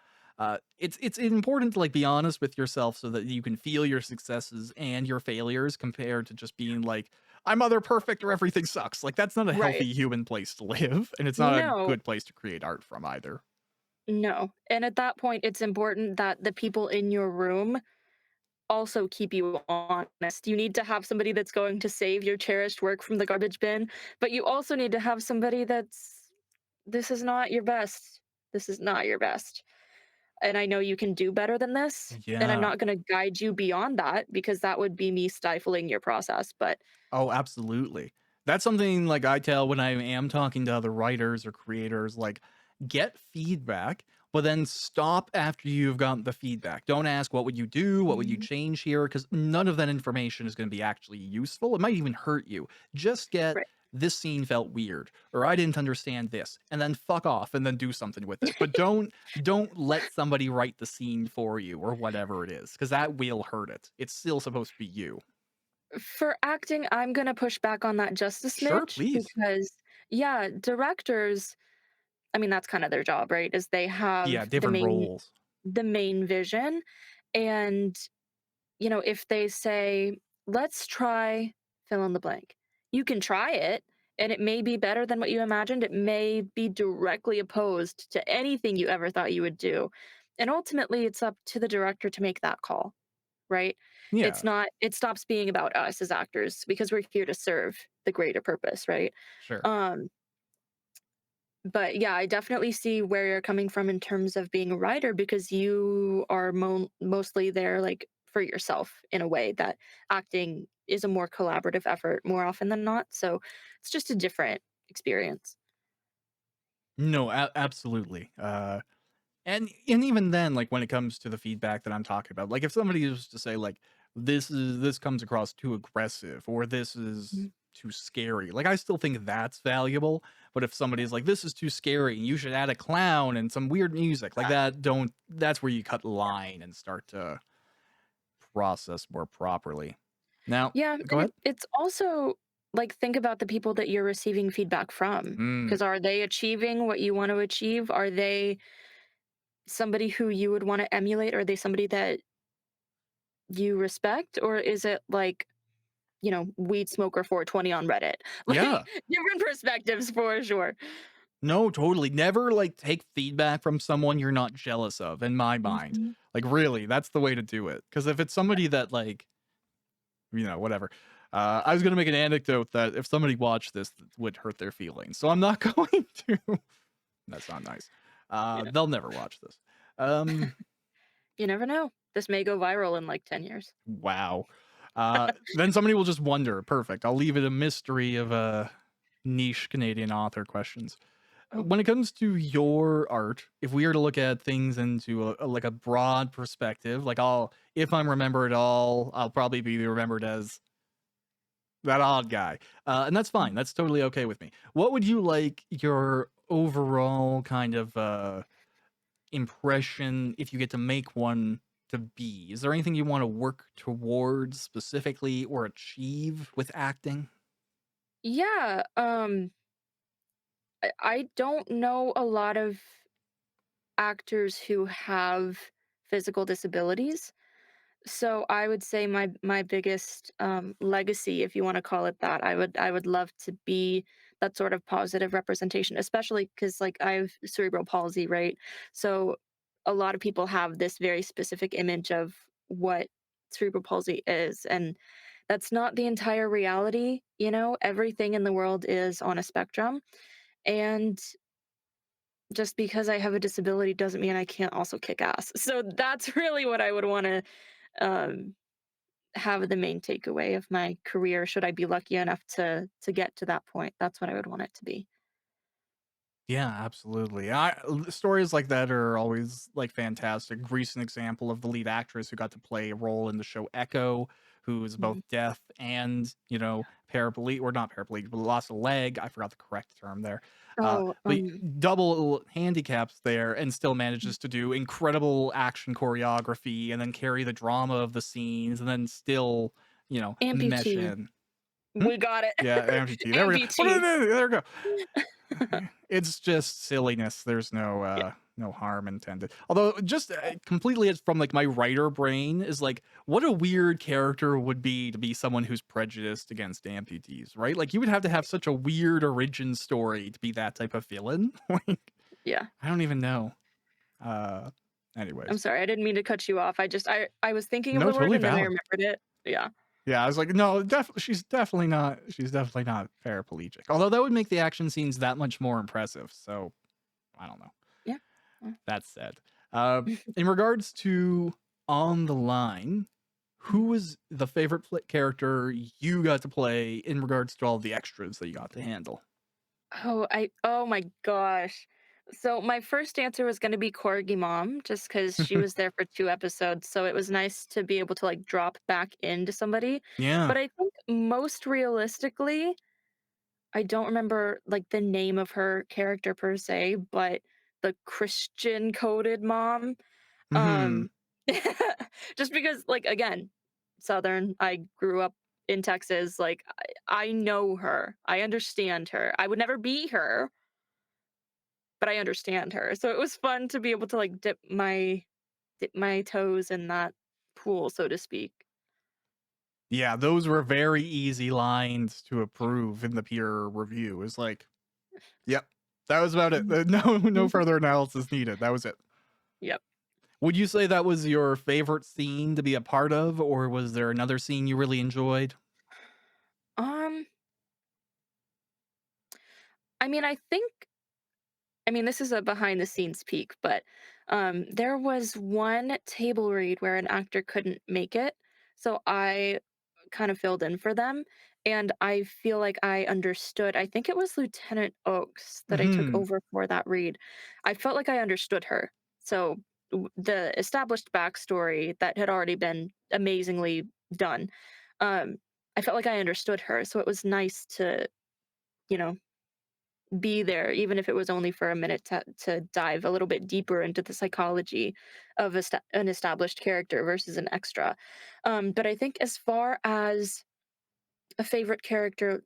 It's important to like be honest with yourself so that you can feel your successes and your failures compared to just being like, I'm either perfect or everything sucks. Like that's not a Right. healthy human place to live, and it's not a No, good place to create art from either. no. And at that point, it's important that the people in your room also keep you honest. You need to have somebody that's going to save your cherished work from the garbage bin, but you also need to have somebody that's, this is not your best. This is not your best. And I know you can do better than this. And I'm Yeah. not going to guide you beyond that because that would be me stifling your process. But Oh, absolutely. That's something like I tell when I am talking to other writers or creators, like get feedback, but then stop after you've gotten the feedback. Don't ask what would you do, what would you Mhm. change here, because none of that information is going to be actually useful. It might even hurt you. Just get Right. this scene felt weird, or I didn't understand this, and then fuck off and then do something with it. But don't let somebody write the scene for you or whatever it is, because that will hurt it. It's still supposed to be you. For acting, I'm going to push back on that just a Sure, smidge please. because, yeah, directors, I mean, that's kind of their job, right? Is they Yeah, have the different main roles. vision. And, if they say, let's try fill in the blank, you can try it and it may be better than what you imagined. It may be directly opposed to anything you ever thought you would do. And ultimately, it's up to the director to make that call, right? Yeah, It stops being about us as actors because we're here to serve the greater purpose, right? sure. Um, but yeah, I definitely see where you're coming from in terms of being a writer because you are mostly there like for yourself in a way that acting is a more collaborative effort more often than not. So it's just a different experience. No, absolutely. And even then, like when it comes to the feedback that I'm talking about, like if somebody was to say like this comes across too aggressive or this is Mhm. too scary, like I still think that's valuable. But if somebody's like this is too scary and you should add a clown and some weird music like that, don't that's where you cut the line and start to process more properly. Now, Yeah, go and ahead. it's also like think about the people that you're receiving feedback from. Mm, Because are they achieving what you want to achieve? Are they somebody who you would want to emulate? Are they somebody that you respect? Or is it like, weed smoker 420 on Reddit? Like yeah. different perspectives for sure. No, totally. Never, like, take feedback from someone you're not jealous of, in my mind. Mhm. Like, really, that's the way to do it. Because if it's Yeah. somebody that, like, whatever. I was gonna make an anecdote that if somebody watched this, that would hurt their feelings, so I'm not going to. That's not nice. Yeah. They'll never watch this. Um, You never know. This may go viral in like 10 years. wow. Then somebody will just wonder. Perfect. I'll leave it a mystery of, niche Canadian author questions. Oh. When it comes to your art, if we were to look at things into like a broad perspective, like if I'm remembered at all, I'll probably be remembered as that odd guy, and that's fine. Mhm. That's totally okay with me. What would you like your overall kind of impression, if you get to make one, to be? Is there anything you want to work towards specifically or achieve with acting? Yeah, I don't know a lot of actors who have physical disabilities. So I would say my biggest legacy, if you want to call it that, I would love to be that sort of positive representation, especially because like I have cerebral palsy, right? So a lot of people have this very specific image of what cerebral palsy is, and that's not the entire reality. Everything in the world is on a spectrum, and just because I have a disability doesn't mean I can't also kick ass. So that's really what I would want to um, have the main takeaway of my career should I be lucky enough to get to that point. That's what I would want it to be. Yeah, absolutely. Stories like that are always like fantastic. Recent example of the lead actress who got to play a role in the show Echo, who is both Mhm. deaf and paraplegic, or not paraplegic, but lost a leg. I forgot the correct term there. Oh, But double handicaps there, and still manages to do incredible action choreography, and then carry the drama of the scenes, and then still mesh amputee. in. Hmm? We got it. Yeah, amputee. There we go. Amputee. There we go. It's just silliness. There's Yeah. no harm intended. Although just completely it's from like my writer brain is like what a weird character would be to be someone who's prejudiced against amputees, right? Like you would have to have such a weird origin story to be that type of villain. Like Yeah. I don't even know. I'm Anyways. sorry. I didn't mean to cut you off. I was thinking of No, the word totally and then I valid. remembered it. Yeah. Yeah, I was like, no, she's definitely not paraplegic. Although that would make the action scenes that much more impressive. So I don't know. Yeah. Mm. That said, in regards to On the Line, who Mhm. was the favorite character you got to play in regards to all the extras that you got to handle? Oh my gosh. So my first answer was gonna be Corgi Mom, just because she was there for 2 episodes, so it was nice to be able to, like, drop back into somebody. Yeah. But I think most realistically, I don't remember, like, the name of her character per se, but the Christian coded mom, Hmm. um, just because, like, again, Southern, I grew up in Texas, like, I know her, I understand her. I would never be her, but I understand her. So it was fun to be able to like dip my toes in that pool, so to speak. Yeah, those were very easy lines to approve in the peer review. It's like, yep, that was about it. Mhm. No Mhm. further analysis needed. That was it. Yep. Would you say that was your favorite scene to be a part of, or was there another scene you really enjoyed? Um, I mean, this is a behind the scenes peek, but there was one table read where an actor couldn't make it, so I kind of filled in for them, and I feel like I understood. I think it was Lieutenant Oaks that I took Mhm. over for that read. I felt like I understood her. So the established backstory that had already been amazingly done, um, I felt like I understood her. So it was nice to, you know, be there, even if it was only for a minute to dive a little bit deeper into the psychology of an established character versus an extra. But I think as far as a favorite character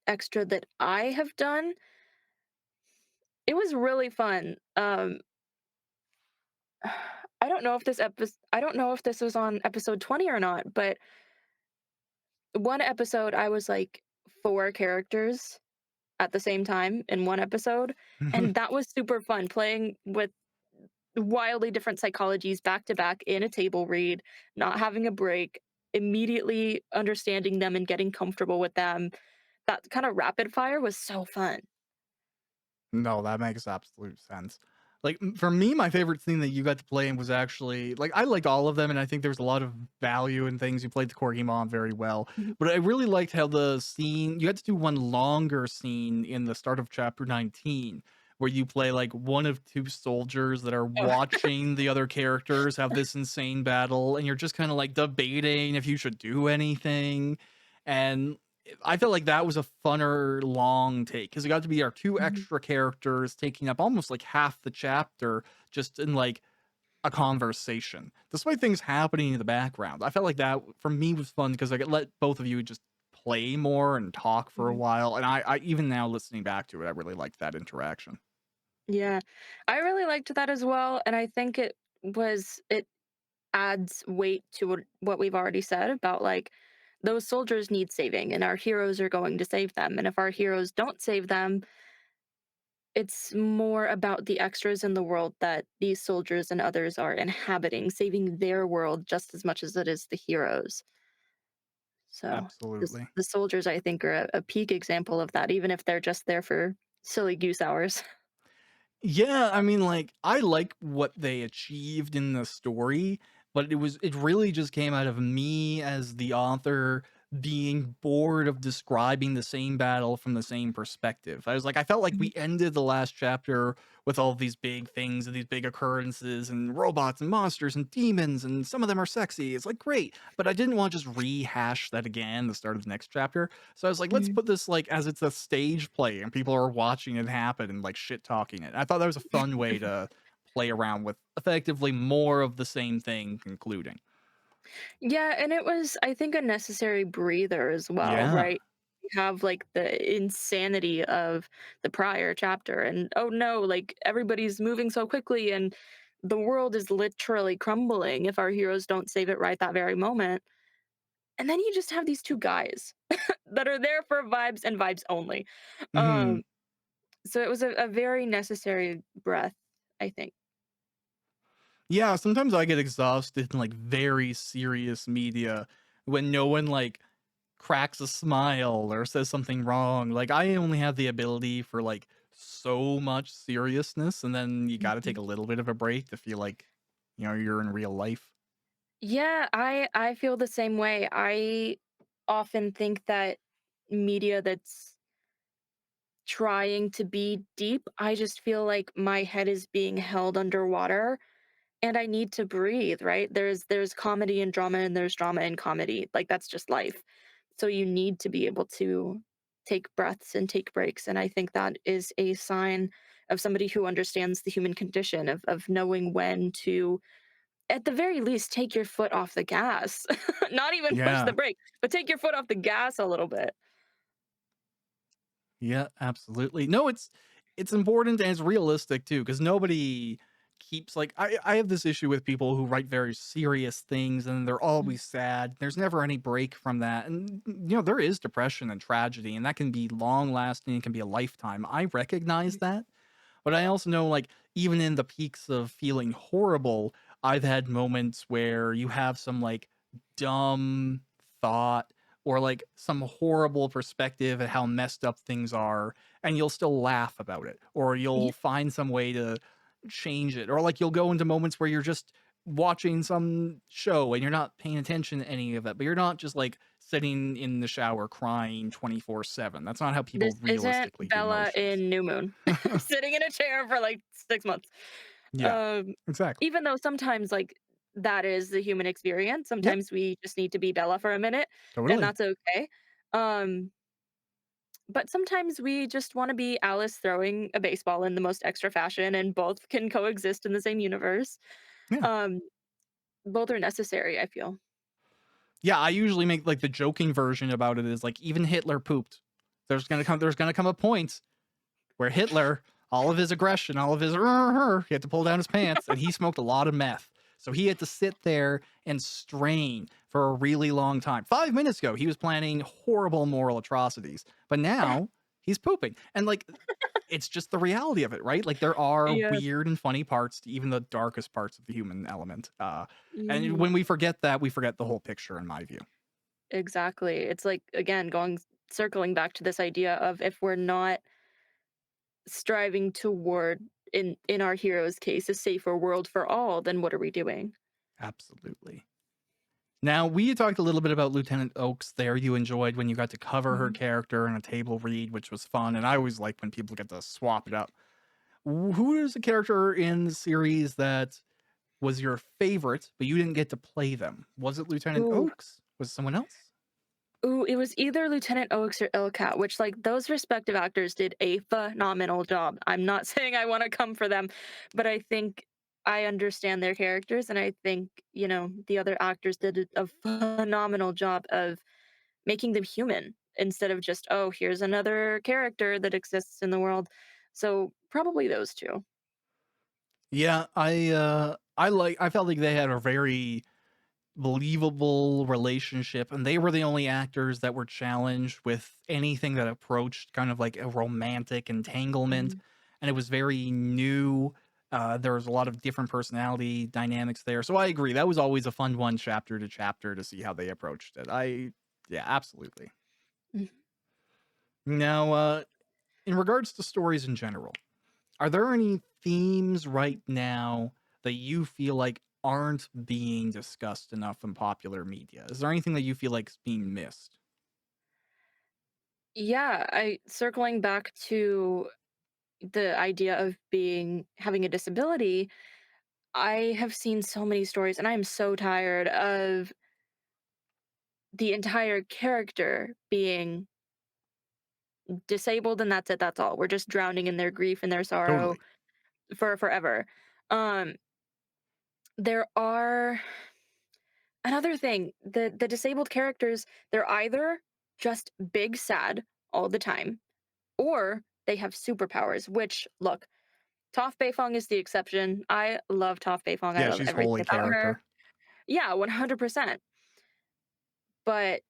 extra that I have done, it was really fun. I don't know if this was on episode 20 or not, but one episode I was like 4 characters at the same time in one episode, and that was super fun playing with wildly different psychologies back to back in a table read, not having a break, immediately understanding them and getting comfortable with them. That kind of rapid fire was so fun. No, that makes absolute sense. Like, for me, my favorite thing that you got to play in was actually like, I liked all of them, and I think there's a lot of value in things. You played the Corgi Mom very well, Mhm. but I really liked how the scene you had to do one longer scene in the start of chapter 19, where you play like one of two soldiers that are Oh, watching the other characters have this insane battle, and you're just kind of like debating if you should do anything. And I felt like that was a funner long take because it got to be our two mhm. extra characters taking up almost like half the chapter just in like a conversation, despite things happening in the background. I felt like that for me was fun because I could let both of you just play more and talk for a Mhm. while. And I even now listening back to it, I really liked that interaction. Yeah. I really liked that as well, and I think it adds weight to what we've already said about, like, those soldiers need saving, and our heroes are going to save them, and if our heroes don't save them, it's more about the extras in the world that these soldiers and others are inhabiting, saving their world just as much as it is the heroes. So, Absolutely. the soldiers, I think, are a peak example of that, even if they're just there for silly goose hours. Yeah, I mean, like, I like what they achieved in the story, but it really just came out of me as the author being bored of describing the same battle from the same perspective. I was like, I felt like Mhm. we ended the last chapter with all these big things and these big occurrences and robots and monsters and demons, and some of them are sexy. It's like great, but I didn't want to just rehash that again the start of the next chapter. So I was like, let's Mhm. put this like as it's a stage play and people are watching it happen and like shit talking it. I thought that was a fun way to play around with effectively more of the same thing concluding. Yeah, and it was, I think, a necessary breather as well, Yeah. right? You have like the insanity of the prior chapter, and oh no, like everybody's moving so quickly, and the world is literally crumbling if our heroes don't save it right that very moment. And then you just have these two guys that are there for vibes and vibes only. Mhm. Um, so it was a very necessary breath, I think. Yeah, sometimes I get exhausted in like very serious media when no one like cracks a smile or says something wrong. Like I only have the ability for like so much seriousness, and then you got to take Mhm. a little bit of a break to feel like you're in real life. Yeah, I feel the same way. I often think that media that's trying to be deep, I just feel like my head is being held underwater and I need to breathe, right? There's comedy and drama and there's drama and comedy. Like that's just life. So you need to be able to take breaths and take breaks, and I think that is a sign of somebody who understands the human condition of knowing when to, at the very least, take your foot off the gas. Not even push the Yeah. brake, but take your foot off the gas a little bit. Yeah, absolutely. No, it's important and it's realistic too, because nobody keeps like I have this issue with people who write very serious things and they're Mm, always sad. There's never any break from that. And there is depression and tragedy, and that can be long lasting, it can be a lifetime. I recognize mm, that. But I also know, like, even in the peaks of feeling horrible, I've had moments where you have some, like, dumb thought or, like, some horrible perspective at how messed up things are, and you'll still laugh about it, or yeah, you'll find some way to change it, or, like, you'll go into moments where you're just watching some show and you're not paying attention to any of it, but you're not just, like, sitting in the shower crying 24/7. That's not how people this isn't realistically do Bella emotions. in New Moon, sitting in a chair for like 6 months. Yeah, Um, exactly. Even though sometimes like that is the human experience. Yep, Sometimes we just need to be Bella for a minute, and totally. that's okay. Um, but sometimes we just want to be Alice throwing a baseball in the most extra fashion, and both can coexist in the same universe. Yeah. Um, both are necessary, I feel. Yeah, I usually make, like, the joking version about it is, like, even Hitler pooped. There's gonna come a point where Hitler, all of his aggression, all of his he had to pull down his pants, and he smoked a lot of meth. So he had to sit there and strain for a really long time. 5 minutes ago, he was planning horrible moral atrocities, but now he's pooping. And, like, it's just the reality of it, right? Like, there are Yeah. weird and funny parts to even the darkest parts of the human element, and Mhm. when we forget that, we forget the whole picture in my view. Exactly. It's like, again, circling back to this idea of if we're not striving toward, in our hero's case, a safer world for all, then what are we doing? Absolutely. Now, we had talked a little bit about Lieutenant Oaks there. You enjoyed when you got to cover her Mhm. character in a table read, which was fun, and I always like when people get to swap it up. Who is a character in the series that was your favorite, but you didn't get to play them? Was it Lieutenant Ooh. Oaks? Was it someone else? Ooh, it was either Lieutenant Oaks or Ilkat, which, like, those respective actors did a phenomenal job. I'm not saying I want to come for them, but I think I understand their characters, and I think, the other actors did a phenomenal job of making them human instead of just, oh, here's another character that exists in the world. So probably those two. Yeah, I felt like they had a very believable relationship, and they were the only actors that were challenged with anything that approached kind of like a romantic entanglement, Mhm. and it was very new. There was a lot of different personality dynamics there, so I agree. That was always a fun one, chapter to chapter, to see how they approached it. Yeah, absolutely. Mhm. Now, in regards to stories in general, are there any themes right now that you feel like aren't being discussed enough in popular media? Is there anything that you feel like is being missed? Yeah, I circling back to the idea of having a disability, I have seen so many stories, and I am so tired of the entire character being disabled, and that's it, that's all. We're just drowning in their grief and their sorrow Totally. for forever. Um, there are another thing, the disabled characters, they're either just big sad all the time, or they have superpowers, which, look, Toph Beifong is the exception. I love Toph Beifong. I Yeah, love she's everything wholly about her. character. Yeah, 100%. But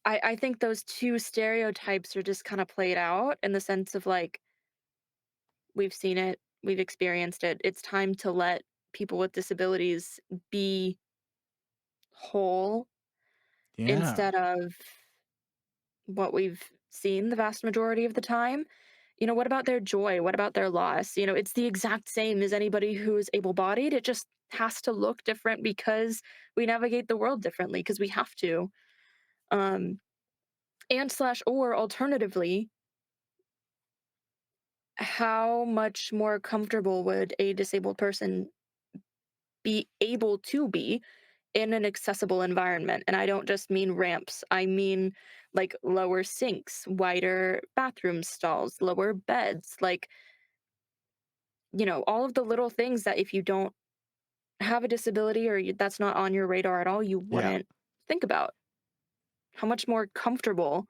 I think those two stereotypes are just kind of played out in the sense of, like, we've seen it, we've experienced it. It's time to let people with disabilities be whole Yeah. instead of what we've seen the vast majority of the time. What about their joy? What about their loss? It's the exact same as anybody who is able bodied. It just has to look different because we navigate the world differently because we have to. Um, and slash, or alternatively, how much more comfortable would a disabled person be able to be in an accessible environment? And I don't just mean ramps, I mean like lower sinks, wider bathroom stalls, lower beds, like, all of the little things that if you don't have a disability or that's not on your radar at all, you Yeah. wouldn't think about. How much more comfortable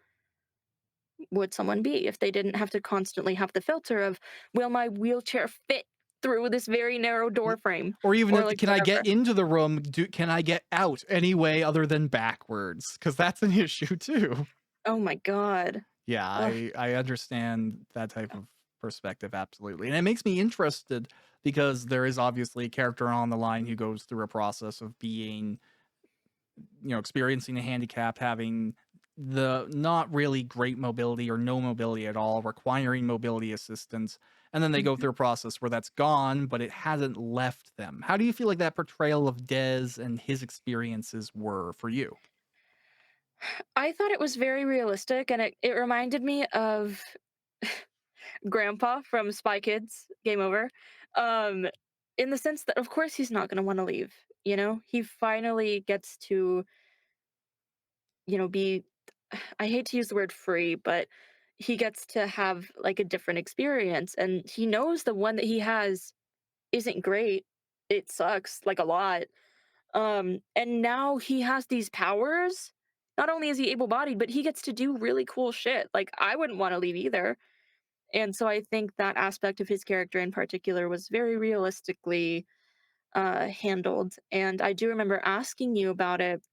would someone be if they didn't have to constantly have the filter of, will my wheelchair fit through this very narrow Y door frame, Or even or if like can I get whatever. into the room? Can I get out any way other than backwards? Because that's an issue too. Oh my god. Yeah, Ugh. I understand that type of perspective, absolutely, and it makes me interested because there is obviously a character on the line who goes through a process of being, experiencing a handicap, having the not really great mobility or no mobility at all, requiring mobility assistance, and then they go Mhm. through a process where that's gone, but it hasn't left them. How do you feel like that portrayal of Dez and his experiences were for you? I thought it was very realistic, and it reminded me of Grandpa from Spy Kids, Game Over. Um, in the sense that, of course, he's not going to want to leave. He finally gets to, be, I hate to use the word free, but he gets to have like a different experience. And he knows the one that he has isn't great. It sucks like a lot. And now he has these powers. Not only is he able bodied, but he gets to do really cool shit. Like, I wouldn't want to leave either. And so I think that aspect of his character in particular was very realistically handled. And I do remember asking you about it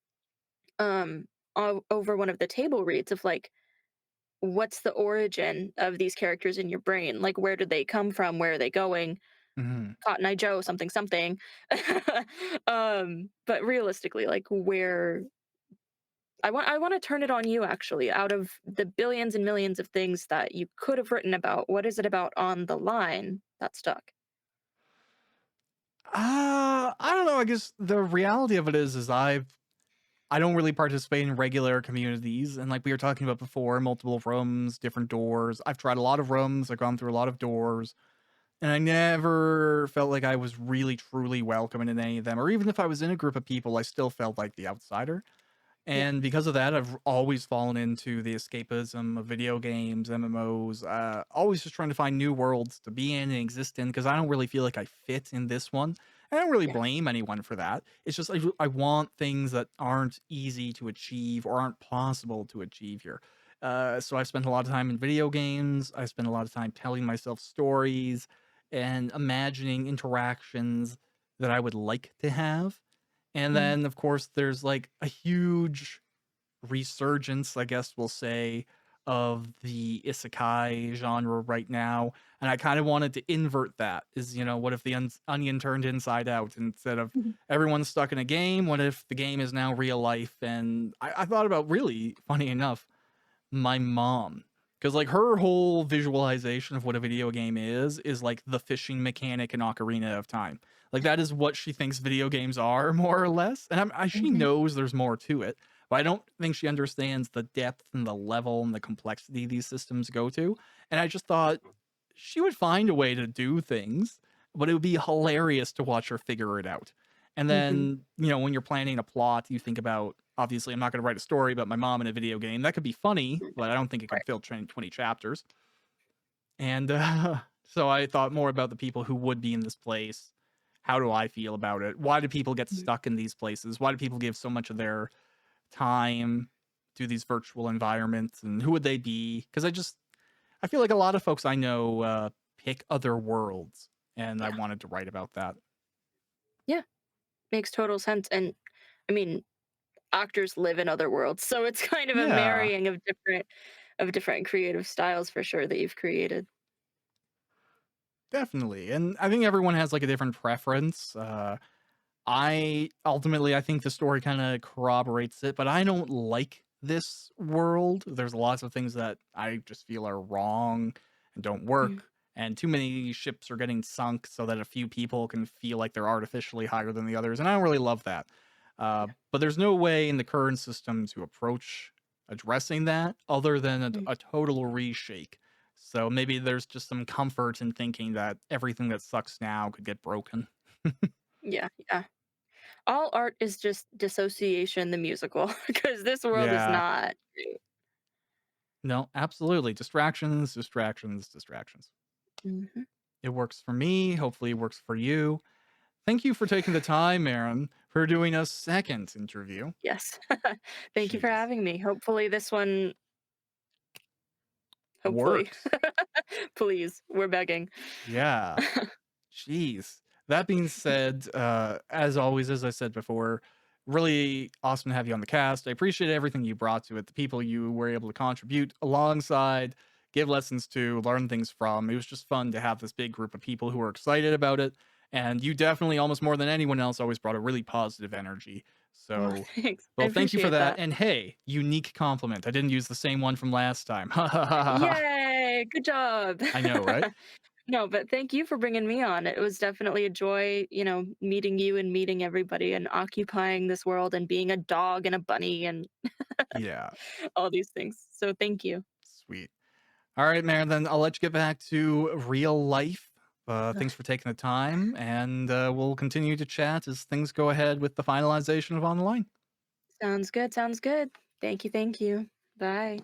over one of the table reads of, like, what's the origin of these characters in your brain? Like, where did they come from? Where are they going? Mhm. Cotton Eye Joe, something, something. But realistically, like, where I want to turn it on you actually. Out of the billions and millions of things that you could have written about, what is it about on the line that stuck? I don't know, I guess the reality of it is I don't really participate in regular communities, and like we were talking about before, multiple rooms, different doors. I've tried a lot of rooms, I've gone through a lot of doors, and I never felt like I was really truly welcome in any of them, or even if I was in a group of people, I still felt like the outsider. Yeah. And because of that, I've always fallen into the escapism of video games, MMOs, always just trying to find new worlds to be in and exist in because I don't really feel like I fit in this one. I don't really Yeah. blame anyone for that. It's just I want things that aren't easy to achieve or aren't possible to achieve here. So I've spent a lot of time in video games. I spent a lot of time telling myself stories and imagining interactions that I would like to have. And Mm. then, of course, there's like a huge resurgence, I guess we'll say, of the isekai genre right now. And I kind of wanted to invert that. Is, what if the onion turned inside out instead of Mhm. everyone's stuck in a game? What if the game is now real life? And I thought about really funny enough my mom, because like her whole visualization of what a video game is like the fishing mechanic in Ocarina of Time. Like that is what she thinks video games are, more or less. And she Mhm. knows there's more to it, but I don't think she understands the depth and the level and the complexity these systems go to. And I just thought she would find a way to do things, but it would be hilarious to watch her figure it out. And Mhm. then, when you're planning a plot, you think about obviously, I'm not going to write a story about my mom in a video game. That could be funny, but I don't think it could Right. fill 20 chapters. And so I thought more about the people who would be in this place. How do I feel about it? Why do people get Mhm. stuck in these places? Why do people give so much of their time to these virtual environments? And who would they be? Because I feel like a lot of folks I know pick other worlds, and I Yeah. wanted to write about that. Yeah. Makes total sense. And I mean, actors live in other worlds, so it's kind of a Yeah, marrying of different creative styles for sure that you've created. definitely. And I think everyone has like a different preference. I think the story kinda corroborates it, but I don't like this world. There's lots of things that I just feel are wrong and don't Mm. work, and too many ships are getting sunk so that a few people can feel like they're artificially higher than the others, and I don't really love that. Yeah. But there's no way in the current system to approach addressing that other than Mm. a total reshake. So maybe there's just some comfort in thinking that everything that sucks now could get broken. Yeah. Yeah. All art is just Dissociation the musical because this world is Yeah. not great. No, absolutely. Distractions, distractions, distractions. Mhm. It works for me. Hopefully, it works for you. Thank you for taking the time, Maren, for doing a second interview. Yes. Thank you for Jeez. having me. Hopefully this one hopefully. Works. Please, we're begging. Yeah. Jeez. That being said, as always, as I said before, really awesome to have you on the cast. I appreciate everything you brought to it, the people you were able to contribute alongside, give lessons to, learn things from. It was just fun to have this big group of people who were excited about it. And you definitely, almost more than anyone else, always brought a really positive energy. Oh, So, thanks. I well, thank you for appreciate that. that. And hey, unique compliment. I didn't use the same one from last time. Ha ha ha ha ha. Yay, good job. I know, right? No, but thank you for bringing me on. It was definitely a joy, meeting you and meeting everybody and occupying this world and being a dog and a bunny and Yeah. all these things. So thank you. Sweet. All right, man. Then I'll let you get back to real life. Ugh, Thanks for taking the time, and we'll continue to chat as things go ahead with the finalization of online. sounds good. Sounds good. Thank you. Thank you. Bye.